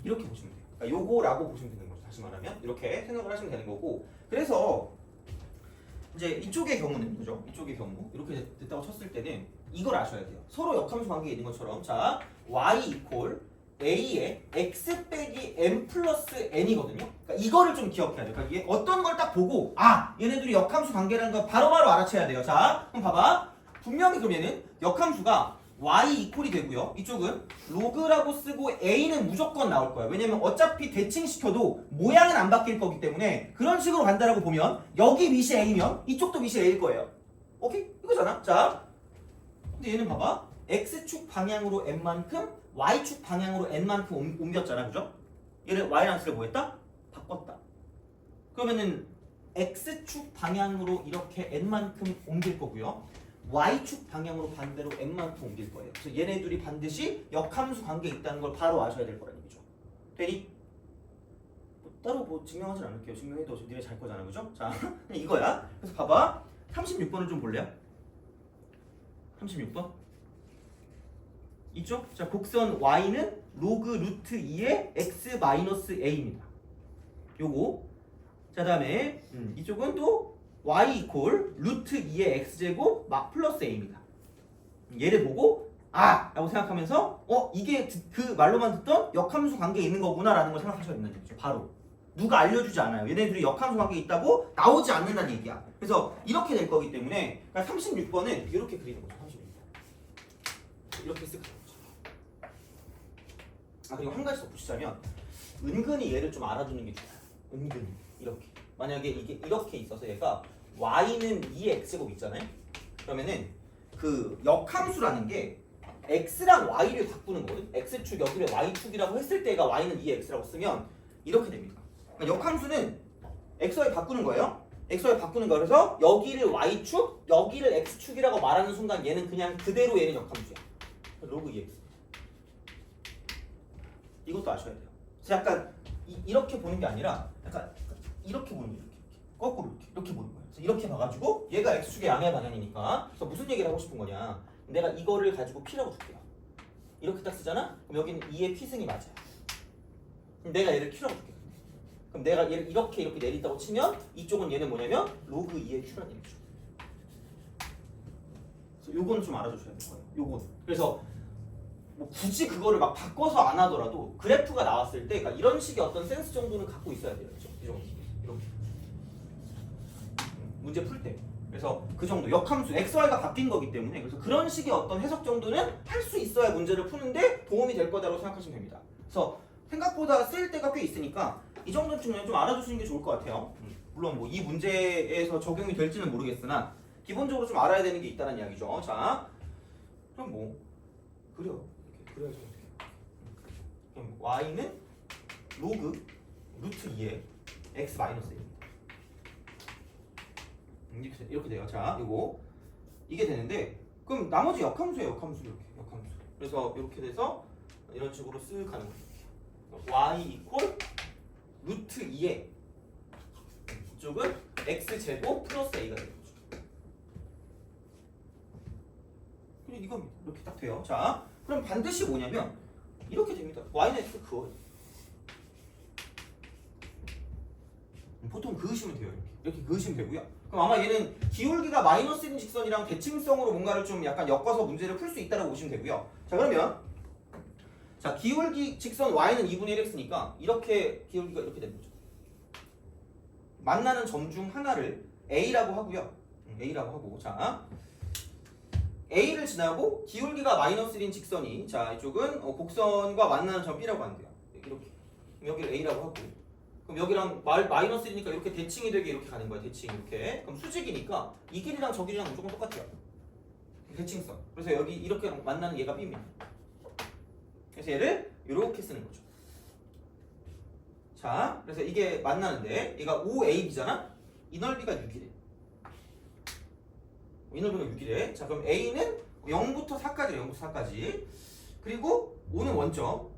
이렇게 보시면 돼요. 그러니까 요거라고 보시면 되는 거죠. 다시 말하면 이렇게 생각을 하시면 되는 거고 그래서 이제 이쪽의 경우는 그죠? 이쪽의 경우 이렇게 됐다고 쳤을 때는 이걸 아셔야 돼요. 서로 역함수 관계에 있는 것처럼 자 y 이퀄 a의 x 빼기 m 플러스 n이거든요. 그러니까 이거를 좀 기억해야 돼요. 그러니까 이게 어떤 걸 딱 보고 얘네들이 역함수 관계라는 걸 바로바로 알아채야 돼요. 자 그럼 봐봐. 분명히 그럼 얘는 역함수가 y 이퀄이 되고요. 이쪽은 로그라고 쓰고 a는 무조건 나올 거예요. 왜냐면 어차피 대칭시켜도 모양은 안 바뀔 거기 때문에 그런 식으로 간다라고 보면 여기 밑이 a면 이쪽도 밑이 a일 거예요. 오케이? 이거잖아. 자, 근데 얘는 봐봐. x축 방향으로 n만큼 y축 방향으로 n만큼 옮겼잖아. 그죠? 얘를 y랑 x를 뭐 했다? 바꿨다. 그러면은 x축 방향으로 이렇게 n만큼 옮길 거고요. y축 방향으로 반대로 n만큼 옮길 거예요. 그래서 얘네들이 반드시 역함수 관계에 있다는 걸 바로 아셔야 될 거라는 얘기죠. 되니? 따로 뭐 증명하진 않을게요. 증명해도 니네 잘 거잖아. 그죠? 자, 이거야. 그래서 봐봐. 36번을 좀 볼래요? 36번. 이쪽? 자, 곡선 y는 로그 루트 2의 x 마이너스 a입니다. 요거. 자, 다음에 이쪽은 또 y 이퀄 루트 2의 x제곱 플러스 a입니다. 얘를 보고 라고 생각하면서 이게 그 말로만 듣던 역함수 관계에 있는 거구나라는 걸 생각하셔야 된다는 얘기죠. 바로 누가 알려주지 않아요. 얘네들이 역함수 관계에 있다고 나오지 않는다는 얘기야. 그래서 이렇게 될 거기 때문에 36번은 이렇게 그리는 거죠. 36번 이렇게 쓱 그리는 거죠. 그리고 한 가지 더 붙이자면 은근히 얘를 좀 알아두는 게 좋아요. 은근히 이렇게 만약에 이게 이렇게 있어서 얘가 y는 2x제곱 있잖아요. 그러면은 그 역함수라는 게 x랑 y를 바꾸는 거거든. x축 여기를 y축이라고 했을 때가 y는 2x라고 쓰면 이렇게 됩니다. 그러니까 역함수는 xy 바꾸는 거예요. xy 바꾸는 거. 그래서 여기를 y축, 여기를 x축이라고 말하는 순간 얘는 그냥 그대로 얘는 역함수야. 로그 2x. 이것도 아셔야 돼요. 그래서 약간 이렇게 보는 게 아니라 약간 이렇게 보는 거예요. 거꾸로 이렇게 보는 거예요. 그래서 이렇게 봐가지고 얘가 x축의 양의 방향이니까. 그래서 무슨 얘기를 하고 싶은 거냐? 내가 이거를 가지고 p라고 줄게요. 이렇게 딱 쓰잖아? 그럼 여기는 2의 p승이 맞아요. 그럼 내가 얘를 q라고 줄게요. 그럼 내가 얘를 이렇게 내린다고 치면 이쪽은 얘는 뭐냐면 로그 2의 q라는 얘기죠. 그래서 요거는 좀 알아주셔야 될 거예요. 요거는. 그래서 뭐 굳이 그거를 막 바꿔서 안 하더라도 그래프가 나왔을 때 그러니까 이런 식의 어떤 센스 정도는 갖고 있어야 돼요. 그렇죠? 이 정도. 이렇게. 문제 풀 때. 그래서 그 정도 역함수 xy가 바뀐 거기 때문에 그래서 그런 식의 어떤 해석 정도는 할 수 있어야 문제를 푸는데 도움이 될 거다라고 생각하시면 됩니다. 그래서 생각보다 쓸 때가 꽤 있으니까 이 정도는 좀 알아두시는 게 좋을 것 같아요. 물론 뭐 이 문제에서 적용이 될지는 모르겠으나 기본적으로 좀 알아야 되는 게 있다는 이야기죠. 자, 그럼 뭐 그려 이렇게 그려야지 어떻게? 그럼 y는 로그 루트 2의 x 마이너스 1. 이렇게 돼요. 자, 이게 되는데 그럼 나머지 역함수예요. 역함수 이렇게 역함수. 그래서 이렇게 돼서 이런 식으로 쓱 가는 거예요. y 이퀄 루트 2에 이쪽은 x 제곱 플러스 a가 되는 거죠. 그냥 이건 이렇게 딱 돼요. 자, 그럼 반드시 뭐냐면 이렇게 됩니다. y는 x 그어요. 보통 그으시면 돼요. 이렇게 그으시면 되고요. 그럼 아마 얘는 기울기가 마이너스인 직선이랑 대칭성으로 뭔가를 좀 약간 엮어서 문제를 풀 수 있다고 보시면 되고요. 자, 그러면 자 기울기 직선 y는 2분의 1x니까 이렇게 기울기가 이렇게 되는 거죠. 만나는 점 중 하나를 a라고 하고요. a라고 하고 자 a를 지나고 기울기가 마이너스 1인 직선이 자 이쪽은 곡선과 만나는 점 b라고 하는데요. 이렇게 여기를 a라고 하고 그럼 여기랑 마이너스 1이니까 이렇게 대칭이 되게 이렇게 가는 거야. 대칭 이렇게. 그럼 수직이니까 이 길이랑 저 길이랑 무조건 똑같아요. 대칭성. 그래서 여기 이렇게 만나는 얘가 b입니다. 그래서 얘를 이렇게 쓰는 거죠. 자, 그래서 이게 만나는데 얘가 5ab잖아. 이 넓이가 6이래. 이 넓이가 6이래. 자, 그럼 a는 0부터 4까지 0부터 4까지. 그리고 5는 원점.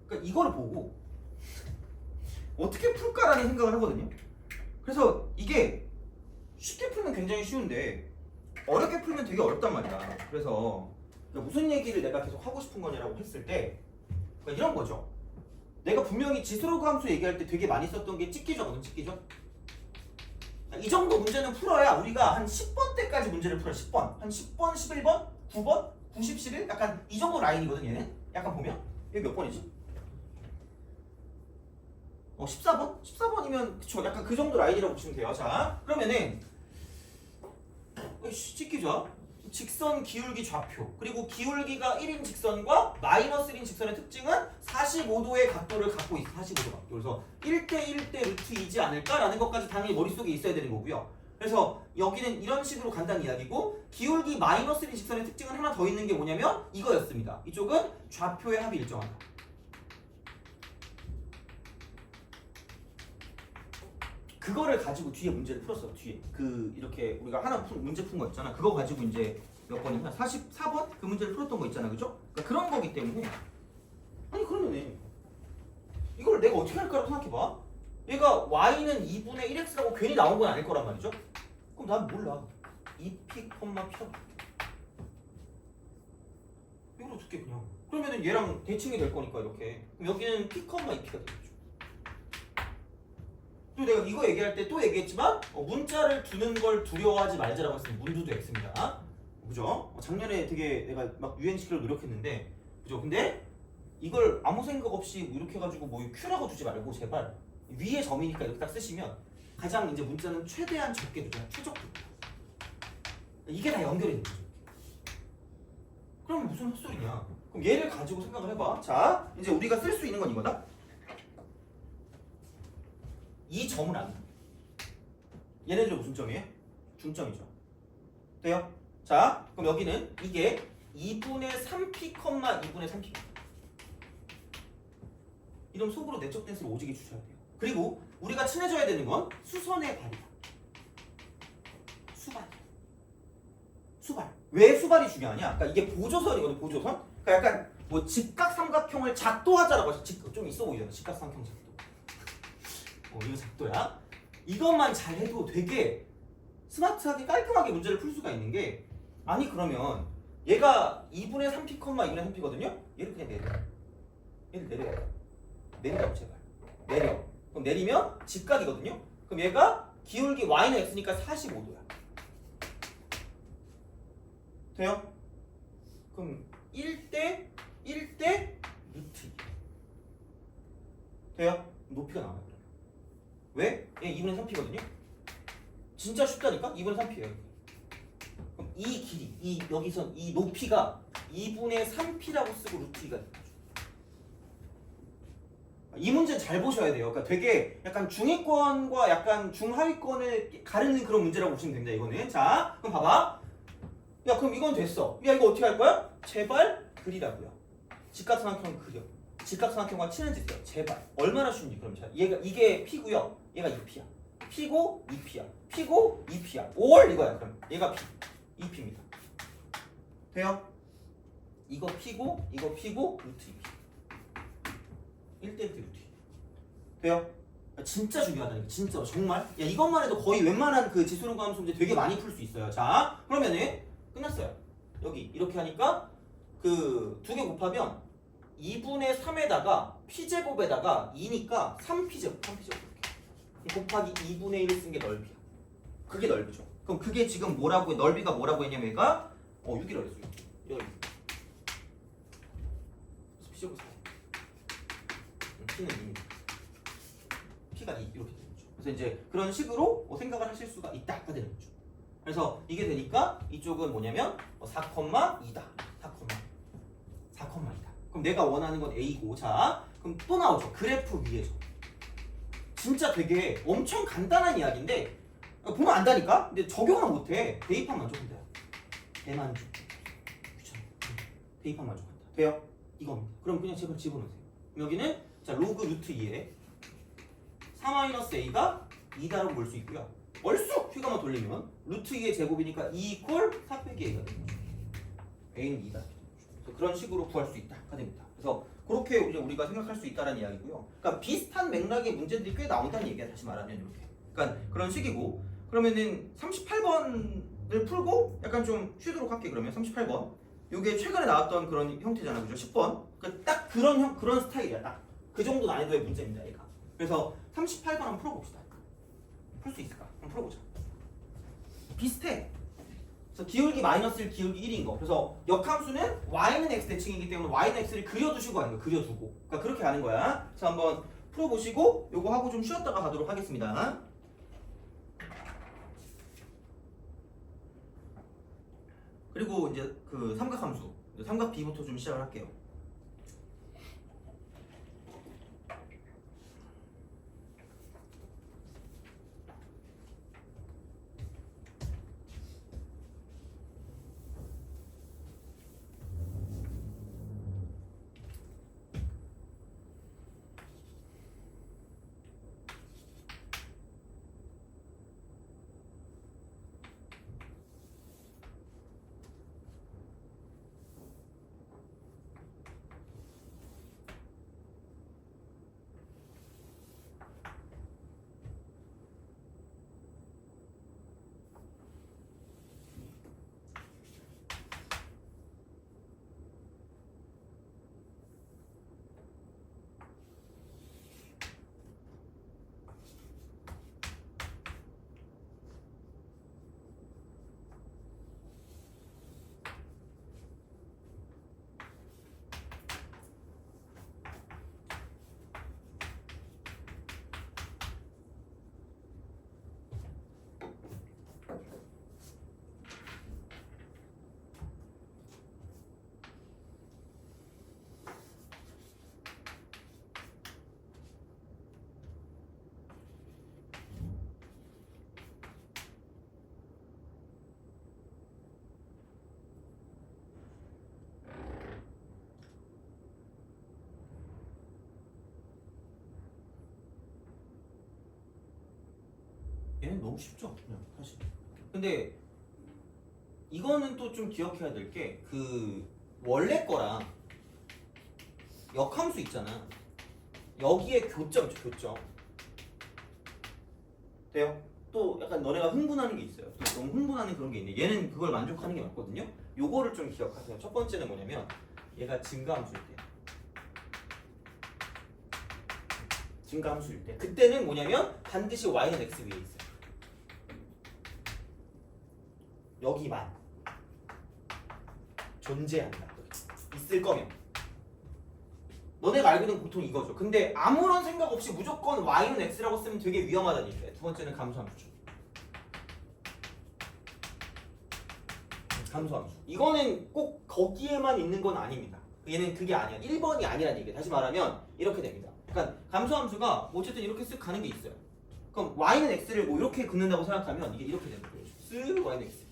그러니까 이거를 보고 어떻게 풀까라는 생각을 하거든요. 그래서 이게 쉽게 풀면 굉장히 쉬운데 어렵게 풀면 되게 어렵단 말이야. 그래서 무슨 얘기를 내가 계속 하고 싶은 거냐라고 했을 때 이런 거죠. 내가 분명히 지수로그 함수 얘기할 때 되게 많이 썼던 게 찍기죠거든. 찍기죠. 이 정도 문제는 풀어야 우리가 한 10번 때까지 문제를 풀어. 10번. 한 10번, 11번, 9번, 90, 11 약간 이 정도 라인이거든 얘는. 약간 보면 이게 몇 번이지? 14번? 14번이면 그쵸 약간 그 정도 라인이라고 보시면 돼요. 자 그러면은 찍기죠. 직선 기울기 좌표 그리고 기울기가 1인 직선과 마이너스 1인 직선의 특징은 45도의 각도를 갖고 있어. 45도 각도. 그래서 1대 1대 루트 2지 않을까라는 것까지 당연히 머릿속에 있어야 되는 거고요. 그래서 여기는 이런 식으로 간단한 이야기고 기울기 마이너스 1인 직선의 특징은 하나 더 있는 게 뭐냐면 이거였습니다. 이쪽은 좌표의 합이 일정하다. 그거를 가지고 뒤에 문제를 풀었어. 뒤에 그 이렇게 우리가 하나 문제 푼 거 있잖아. 그거 가지고 이제 몇 번이냐? 44번 그 문제를 풀었던 거 있잖아, 그죠? 그러니까 그런 거기 때문에 아니 그러면은 이걸 내가 어떻게 할까라고 생각해봐. 얘가 y는 2분의 1x라고 괜히 나온 건 아닐 거란 말이죠. 그럼 난 몰라. 2p, p라고 이걸 어떻게 그냥 그러면은 얘랑 대칭이 될 거니까 이렇게. 그럼 여기는 P, EP가 되겠죠. 또 내가 이거 얘기할 때 또 얘기했지만 문자를 두는 걸 두려워하지 말자라고 했으면 문두도 X입니다. 그죠? 작년에 되게 내가 막 유행시키려고 노력했는데 그죠? 근데 이걸 아무 생각 없이 이렇게 해가지고 뭐 Q라고 두지 말고 제발 위에 점이니까 이렇게 딱 쓰시면 가장 이제 문자는 최대한 적게 두자. 최적도. 이게 다 연결이 되는 거죠. 그럼 무슨 헛소리냐? 그럼 얘를 가지고 생각을 해봐. 자, 이제 우리가 쓸 수 있는 건 이거다. 이 점을 안 돼. 얘네들 무슨 점이에요? 중점이죠. 돼요? 자, 그럼 여기는 이게 2분의 3p, 2분의 3p. 이런 속으로 내적 댄스를 오지게 주셔야 돼요. 그리고 우리가 친해져야 되는 건 수선의 발이다. 수발. 수발. 왜 수발이 중요하냐? 그러니까 이게 보조선이거든, 보조선. 그러니까 약간 뭐 직각삼각형을 작도하자라고 해서 좀 있어 보이잖아. 직각삼각형 작도. 이거 작도야. 이것만 잘해도 되게 스마트하게 깔끔하게 문제를 풀 수가 있는 게 아니 그러면 얘가 2분의 3p, 2분의 3p거든요? 얘를 그냥 내려. 얘를 내려요. 내리라고 제발. 내려. 그럼 내리면 직각이거든요? 그럼 얘가 기울기 y는 x니까 45도야. 돼요? 그럼 1대 루트 2. 돼요? 높이가 나와요. 왜? 얘 2분의 3p거든요? 진짜 쉽다니까? 2분의 3p예요. 그럼 이 길이, 여기서 이 높이가 2분의 3p라고 쓰고 루트 2가 됩니다. 이 문제는 잘 보셔야 돼요. 그러니까 되게 약간 중위권과 약간 중하위권을 가르는 그런 문제라고 보시면 됩니다. 이거는. 자, 그럼 봐봐. 야, 그럼 이건 됐어. 야, 이거 어떻게 할 거야? 제발 그리라고요. 직각삼각형 그려. 직각삼각형과 친해지세요. 제발. 얼마나 쉬운지 그럼 자, 이게 P고요. 얘가 2P야. P고 2P야. P고 2P야. 5월 이거야. 그럼 얘가 P. 2P입니다. 돼요? 이거 P고 이거 P고 루트 2P. 1대1 루트 2. 돼요? 진짜 중요하다니까. 진짜 정말. 야, 이것만 해도 거의 웬만한 그 지수론 감수 문제 되게 많이 풀 수 있어요. 자, 그러면은 끝났어요. 여기 이렇게 하니까 그 두 개 곱하면 2분의 3에다가 p제곱에다가 2니까 3p제곱, 3p제곱 이렇게 곱하기 2분의 1을 쓴 게 넓이야. 그게 넓이죠. 그럼 그게 지금 뭐라고 넓이가 뭐라고 했냐면 얘가 6이라고 했어. 6. 여기 p제곱 4. p는 2입니다. p가 2 이렇게 되는 거죠. 그래서 이제 그런 식으로 생각을 하실 수가 있다가 되는 거죠. 그래서 이게 되니까 이쪽은 뭐냐면 4,2다. 4,2다. 그럼 내가 원하는 건 A고, 자, 그럼 또 나오죠. 그래프 위에서. 진짜 되게 엄청 간단한 이야기인데 보면 안다니까? 근데 적용은 못해. 대입만 만족한다. 대만족. 귀찮아. 대입만 만족한다. 돼요? 이겁니다. 그럼 그냥 제발 집어넣으세요. 여기는 자 로그 루트 2에 4-a가 2다라고 볼 수 있고요. 얼쑤 휘감아 돌리면 루트 2의 제곱이니까 2 이퀄 4 빼기 a가 되는 거죠. a는 2다. 그런 식으로 구할 수 있다가 됩니다. 그래서 그렇게 이제 우리가 생각할 수 있다는 이야기고요. 그러니까 비슷한 맥락의 문제들이 꽤 나온다는 얘기야. 다시 말하면 이렇게. 그러니까 그런 식이고 그러면은 38번을 풀고 약간 좀 쉬도록 할게. 그러면 38번. 이게 최근에 나왔던 그런 형태잖아, 그죠? 10번. 딱 그런 스타일이야. 딱 그 정도 난이도의 문제입니다, 얘가. 그래서 38번 한번 풀어봅시다. 풀 수 있을까? 한번 풀어보자. 비슷해. 그래서 기울기 -1, 기울기 1인 거. 그래서 역함수는 y는 x 대칭이기 때문에 y는 x를 그려두시고 하는 거. 그려두고. 그러니까 그렇게 하는 거야. 그래서 한번 풀어보시고 요거 하고 좀 쉬었다가 가도록 하겠습니다. 그리고 이제 그 삼각함수, 삼각 B부터 좀 시작을 할게요. 얘는 너무 쉽죠, 그냥 사실. 근데 이거는 또 좀 기억해야 될 게 그 원래 거랑 역함수 있잖아. 여기에 교점 있죠, 교점. 돼요? 또 약간 너네가 흥분하는 게 있어요. 또 너무 흥분하는 그런 게 있네. 얘는 그걸 만족하는 게 맞거든요. 요거를 좀 기억하세요. 첫 번째는 뭐냐면 얘가 증가함수일 때. 증가함수일 때. 그때는 뭐냐면 반드시 y는 x 위에 있어요. 여기만 존재한다. 있을 거면. 너네가 알고 있는 보통 이거죠. 근데 아무런 생각 없이 무조건 y는 x라고 쓰면 되게 위험하다는 얘기예요. 두 번째는 감소함수죠. 감소함수. 이거는 꼭 거기에만 있는 건 아닙니다. 얘는 그게 아니야. 1번이 아니라는 얘기예요. 다시 말하면 이렇게 됩니다. 그러니까 감소함수가 어쨌든 이렇게 쓱 가는 게 있어요. 그럼 y는 x를 뭐 이렇게 긋는다고 생각하면 이게 이렇게 되는 거예요. 쓱 y는 x.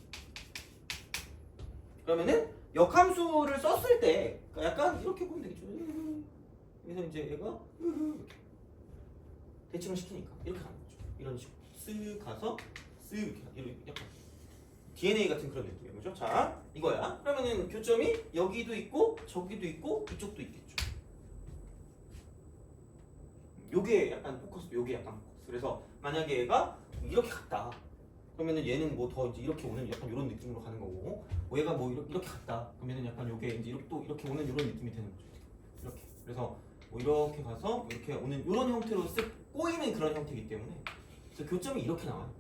그러면은 역함수를 썼을 때 약간 이렇게 보면 되겠죠. 그래서 이제 얘가 이렇게 대칭을 시키니까 이렇게 가는 거죠. 이런 식으로 쓱 가서 쓱 이렇게 약간 DNA 같은 그런 느낌이에요. 그죠? 자, 이거야. 그러면은 교점이 여기도 있고 저기도 있고 이쪽도 있겠죠. 요게 약간 포커스, 요게 약간 포커스. 그래서 만약에 얘가 이렇게 갔다. 그러면은 얘는 뭐 더 이제 이렇게 오는 약간 이런 느낌으로 가는 거고, 뭐 얘가 뭐 이렇게 갔다. 그러면은 약간 요게 이제 이렇게 또 이렇게 오는 이런 느낌이 되는 거죠. 이렇게. 그래서 뭐 이렇게 가서 이렇게 오는 이런 형태로 쓱 꼬이는 그런 형태이기 때문에 그래서 교점이 이렇게 나와요.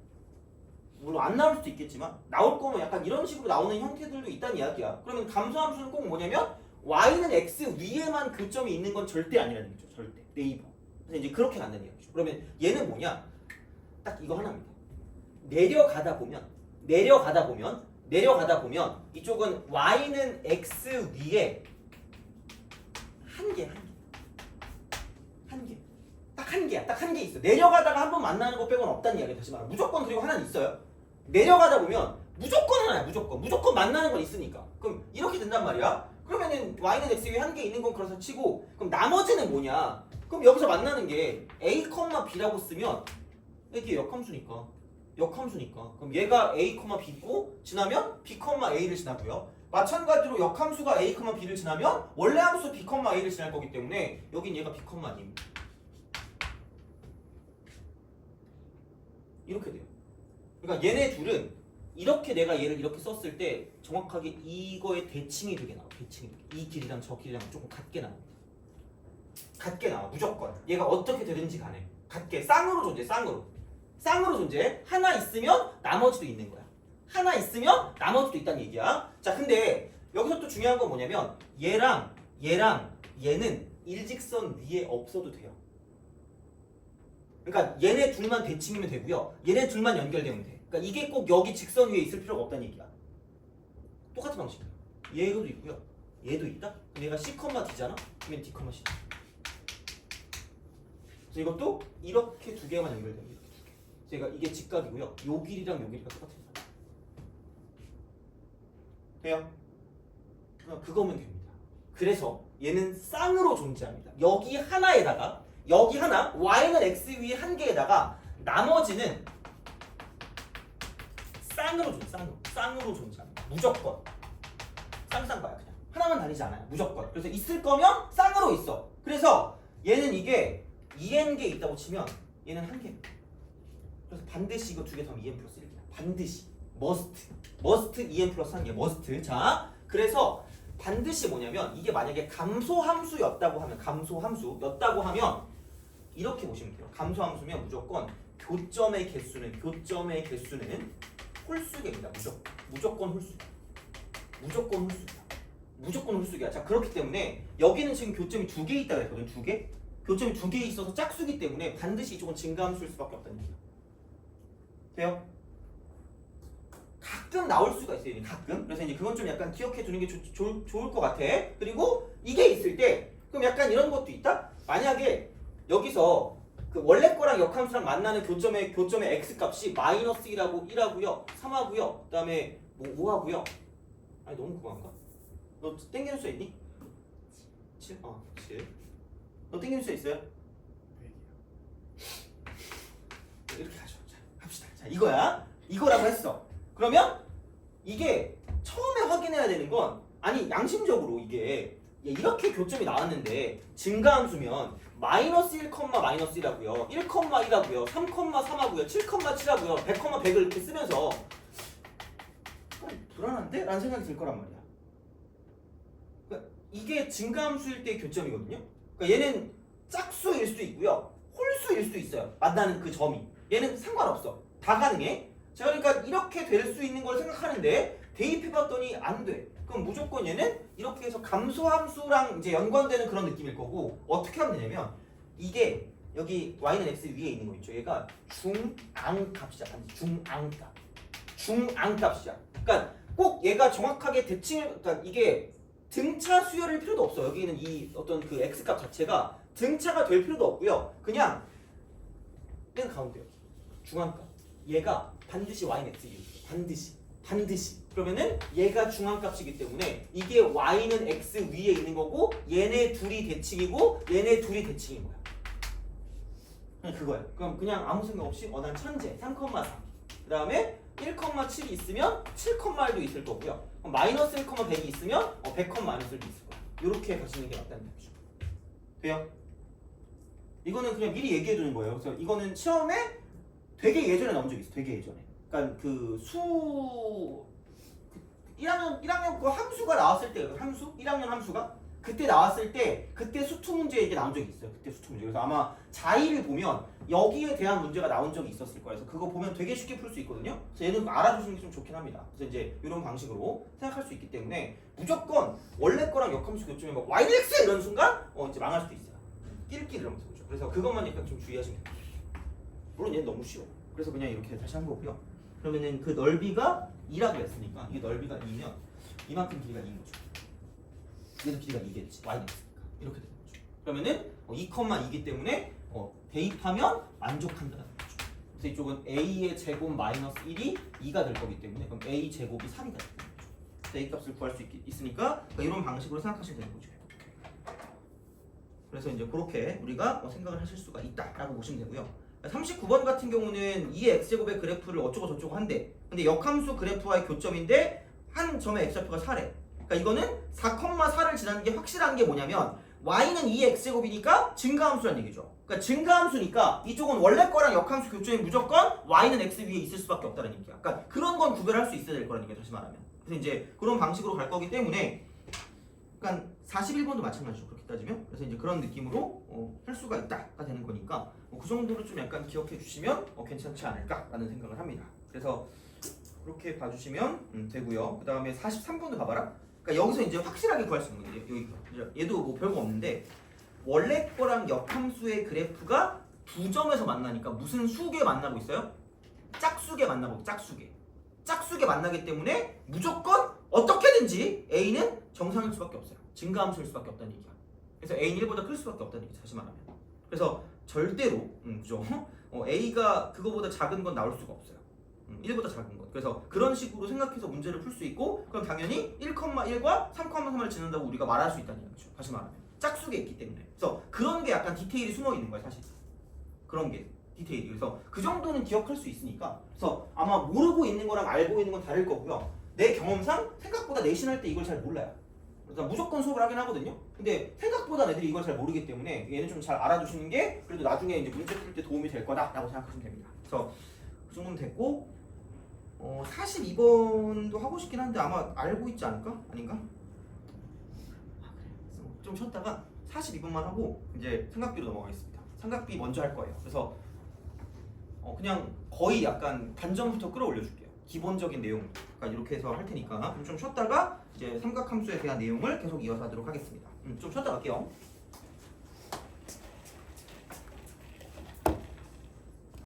물론 안 나올 수도 있겠지만 나올 거면 약간 이런 식으로 나오는 형태들도 있다는 이야기야. 그러면 감소함수는 꼭 뭐냐면 y는 x 위에만 교점이 있는 건 절대 아니라는 얘기죠. 절대. 네이버. 그래서 이제 그렇게 간다는 이야기죠. 그러면 얘는 뭐냐? 딱 이거 하나입니다. 내려가다 보면 이쪽은 y는 x 위에 한 개. 딱 한 개야. 딱 한 개 있어. 내려가다가 한 번 만나는 거 빼고는 없다는 이야기야. 다시 말하면 무조건 그리고 하나는 있어요. 내려가다 보면 무조건 하나야. 무조건 만나는 건 있으니까. 그럼 이렇게 된단 말이야. 그러면은 y는 x 위에 한 개 있는 건 그래서 치고 그럼 나머지는 뭐냐? 그럼 여기서 만나는 게 a, b라고 쓰면 이게 역함수니까. 그럼 얘가 a, b고 지나면 b, a를 지나고요. 마찬가지로 역함수가 a, b를 지나면 원래 함수 b, a를 지날 거기 때문에 여긴 얘가 b, a입니다. 이렇게 돼요. 그러니까 얘네 둘은 이렇게 내가 얘를 이렇게 썼을 때 정확하게 이거의 대칭이 되게 나와. 이 길이랑 저 길이랑 조금 같게 나옵니다. 같게 나와. 무조건. 얘가 어떻게 되든지 간에 같게 쌍으로 존재. 쌍으로 존재. 하나 있으면 나머지도 있는 거야. 하나 있으면 나머지도 있다는 얘기야. 자, 근데 여기서 또 중요한 건 뭐냐면 얘랑 얘는 일직선 위에 없어도 돼요. 그러니까 얘네 둘만 대칭이면 되고요. 얘네 둘만 연결되면 돼. 그러니까 이게 꼭 여기 직선 위에 있을 필요가 없다는 얘기야. 똑같은 방식이야. 얘도 있고요. 얘도 있다. 그럼 얘가 C, D잖아. 그러면 D, C. 그래서 이것도 이렇게 두 개만 연결돼요. 이렇게 두 개. 그래서 이게 직각이고요. 요 길이랑 요 길이가 똑같은 거야. 돼요? 그거면 됩니다. 그래서 얘는 쌍으로 존재합니다. 여기 하나에다가 여기 하나 y는 x 위에 한 개에다가 나머지는 쌍으로 존재합니다. 무조건 쌍 봐요. 그냥 하나만 다니지 않아요. 무조건. 그래서 있을 거면 쌍으로 있어. 그래서 얘는 이게 2n 개 있다고 치면 얘는 한 개입니다. 그래서 반드시 이거 두 개 더하면 2n 플러스 1개야. 반드시 머스트 2n 플러스 1개 머스트. 자, 그래서 반드시 뭐냐면 이게 만약에 감소함수였다고 하면 이렇게 보시면 돼요. 감소함수면 무조건 교점의 개수는 홀수계입니다. 무조건 홀수야. 자, 그렇기 때문에 여기는 지금 교점이 두 개 있다고 했거든. 두 개? 교점이 두 개 있어서 짝수기 때문에 반드시 이쪽은 증가함수일 수밖에 없다는 얘기야. 돼요? 가끔 나올 수가 있어요. 가끔. 그래서 이제 그건 좀 약간 기억해 두는 게 좋을 것 같아. 그리고 이게 있을 때 그럼 약간 이런 것도 있다? 만약에 여기서 그 원래 거랑 역함수랑 만나는 교점의 x 값이 마이너스 1하고요 3하고요 그 다음에 뭐 5하고요 아니 너무 고마운가? 너 땡기는 수 있니? 7? 7. 너 땡기는 수 있어요? 이렇게 하죠. 자, 합시다. 자, 자, 이거야. 이거라고 했어. 그러면 이게 처음에 확인해야 되는 건 아니 양심적으로 이게 이렇게 교점이 나왔는데 증가함수면 마이너스 1, 마이너스 1하고요. 1,1하고요. 3,3하고요. 7,7하고요. 100,100을 이렇게 쓰면서 불안한데? 라는 생각이 들 거란 말이야. 그러니까 이게 증가함수일 때의 교점이거든요. 그러니까 얘는 짝수일 수도 있고요. 홀수일 수도 있어요. 만나는 그 점이. 얘는 상관없어. 다 가능해. 자, 그러니까 이렇게 될 수 있는 걸 생각하는데 대입해봤더니 안 돼. 그럼 무조건 얘는 이렇게 해서 감소함수랑 이제 연관되는 그런 느낌일 거고 어떻게 하면 되냐면 이게 여기 y는 x 위에 있는 거 있죠. 얘가 중앙값이야. 중앙값. 중앙값이야. 그러니까 꼭 얘가 정확하게 대칭을 그러니까 이게 등차 수열일 필요도 없어. 여기는 이 어떤 그 x값 자체가 등차가 될 필요도 없고요. 그냥 얘는 가운데 여기 중앙값. 얘가 반드시 y는 x 위에 있어. 반드시. 그러면은 얘가 중앙값이기 때문에 이게 y는 x 위에 있는 거고 얘네 둘이 대칭이고 얘네 둘이 대칭인 거야. 그냥 그거야. 그럼 그냥 아무 생각 없이 난 천재 3,3. 그 다음에 1,7이 있으면 7,1도 있을 거고요. 그럼 마이너스 1,100이 있으면 100, 마이너스 1도 있을 거야. 이렇게 가시는 게 맞다는 거죠. 돼요? 이거는 그냥 미리 얘기해 두는 거예요. 그래서 이거는 시험에 되게 예전에 나온 적이 있어. 되게 예전에. 그러니까 그 1학년 그 함수가 나왔을 때 함수? 1학년 함수가 그때 나왔을 때 그때 수투 문제 이게 나온 적이 있어요. 그때 수투 문제. 그래서 아마 자의를 보면 여기에 대한 문제가 나온 적이 있었을 거예요. 그래서 그거 보면 되게 쉽게 풀 수 있거든요. 그래서 얘는 알아두시는 게 좀 좋긴 합니다. 그래서 이제 이런 방식으로 생각할 수 있기 때문에 무조건 원래 거랑 역함수 교점이 막 y는 x 이런 순간 이제 망할 수도 있어요. 끼리끼리 이러면서 보죠. 그래서 그것만 약간 좀 주의하시면 돼요. 물론 얘는 너무 쉬워. 그래서 그냥 이렇게 다시 한 거고요. 그러면은 그 넓이가 2라고 했으니까 이게 넓이가 2면 이만큼 길이가 2인 거죠. 얘도 길이가 2겠지. y는 x니까. 이렇게 되는 거죠. 그러면은 2,2이기 때문에 대입하면 만족한다는 거죠. 그래서 이쪽은 a의 제곱 마이너스 1이 2가 될 거기 때문에 그럼 a 제곱이 3이 되는 거죠. 그래서 a 값을 구할 수 있으니까 이런 방식으로 생각하시면 되는 거죠. 그래서 이제 그렇게 우리가 생각을 하실 수가 있다라고 보시면 되고요. 39번 같은 경우는 2의 x제곱의 그래프를 어쩌고 저쩌고 한대. 근데 역함수 그래프와의 교점인데 한 점의 x좌표가 4래. 그러니까 이거는 4,4를 지나는 게 확실한 게 뭐냐면 y는 2의 x제곱이니까 증가함수란 얘기죠. 그러니까 증가함수니까 이쪽은 원래 거랑 역함수 교점이 무조건 y는 x 위에 있을 수밖에 없다는 얘기야. 그러니까 그런 건 구별할 수 있어야 될 거라는 얘기야. 다시 말하면. 그래서 이제 그런 방식으로 갈 거기 때문에 그러니까 41번도 마찬가지죠. 그렇게 따지면. 그래서 이제 그런 느낌으로 할 수가 있다가 되는 거니까 그 정도로 좀 약간 기억해 주시면 괜찮지 않을까라는 생각을 합니다. 그래서 그렇게 봐주시면 되고요. 그 다음에 43번도 봐봐라. 그러니까 여기서 이제 확실하게 구할 수 있는 거예요. 여기 얘도 뭐 별거 없는데 원래 거랑 역함수의 그래프가 두 점에서 만나니까 무슨 수계 만나고 있어요? 짝수계 만나고 짝수계 만나기 때문에 무조건 어떻게든지 a는 정상일 수밖에 없어요. 증가함수일 수밖에 없다는 얘기야. 그래서 a는 1보다 클 수밖에 없다는 얘기죠. 다시 말하면. 그래서 절대로 그죠? a가 그거보다 작은 건 나올 수가 없어요. 1보다 작은 것. 그래서 그런 식으로 생각해서 문제를 풀 수 있고 그럼 당연히 1,1과 3,3을 지는다고 우리가 말할 수 있다는 얘기죠. 다시 말하면 짝수게 있기 때문에. 그래서 그런 게 약간 디테일이 숨어 있는 거야 사실. 그런 게 디테일이. 그래서 그 정도는 기억할 수 있으니까. 그래서 아마 모르고 있는 거랑 알고 있는 건 다를 거고요. 내 경험상 생각보다 내신할 때 이걸 잘 몰라요. 그래서 무조건 수업을 하긴 하거든요. 근데 생각보다 애들이 이걸 잘 모르기 때문에 얘는 좀 잘 알아두시는 게 그래도 나중에 이제 문제 풀 때 도움이 될 거다라고 생각하시면 됩니다. 그래서 그 정도는 됐고 42번도 하고 싶긴 한데 아마 알고 있지 않을까? 아닌가? 좀 쉬었다가 42번만 하고 이제 삼각비로 넘어가겠습니다. 삼각비 먼저 할 거예요. 그래서 그냥 거의 약간 단점부터 끌어올려줄게요. 기본적인 내용 약간 이렇게 해서 할 테니까 좀 쉬었다가 이제 삼각함수에 대한 내용을 계속 이어서 하도록 하겠습니다. 좀 쉬었다 갈게요.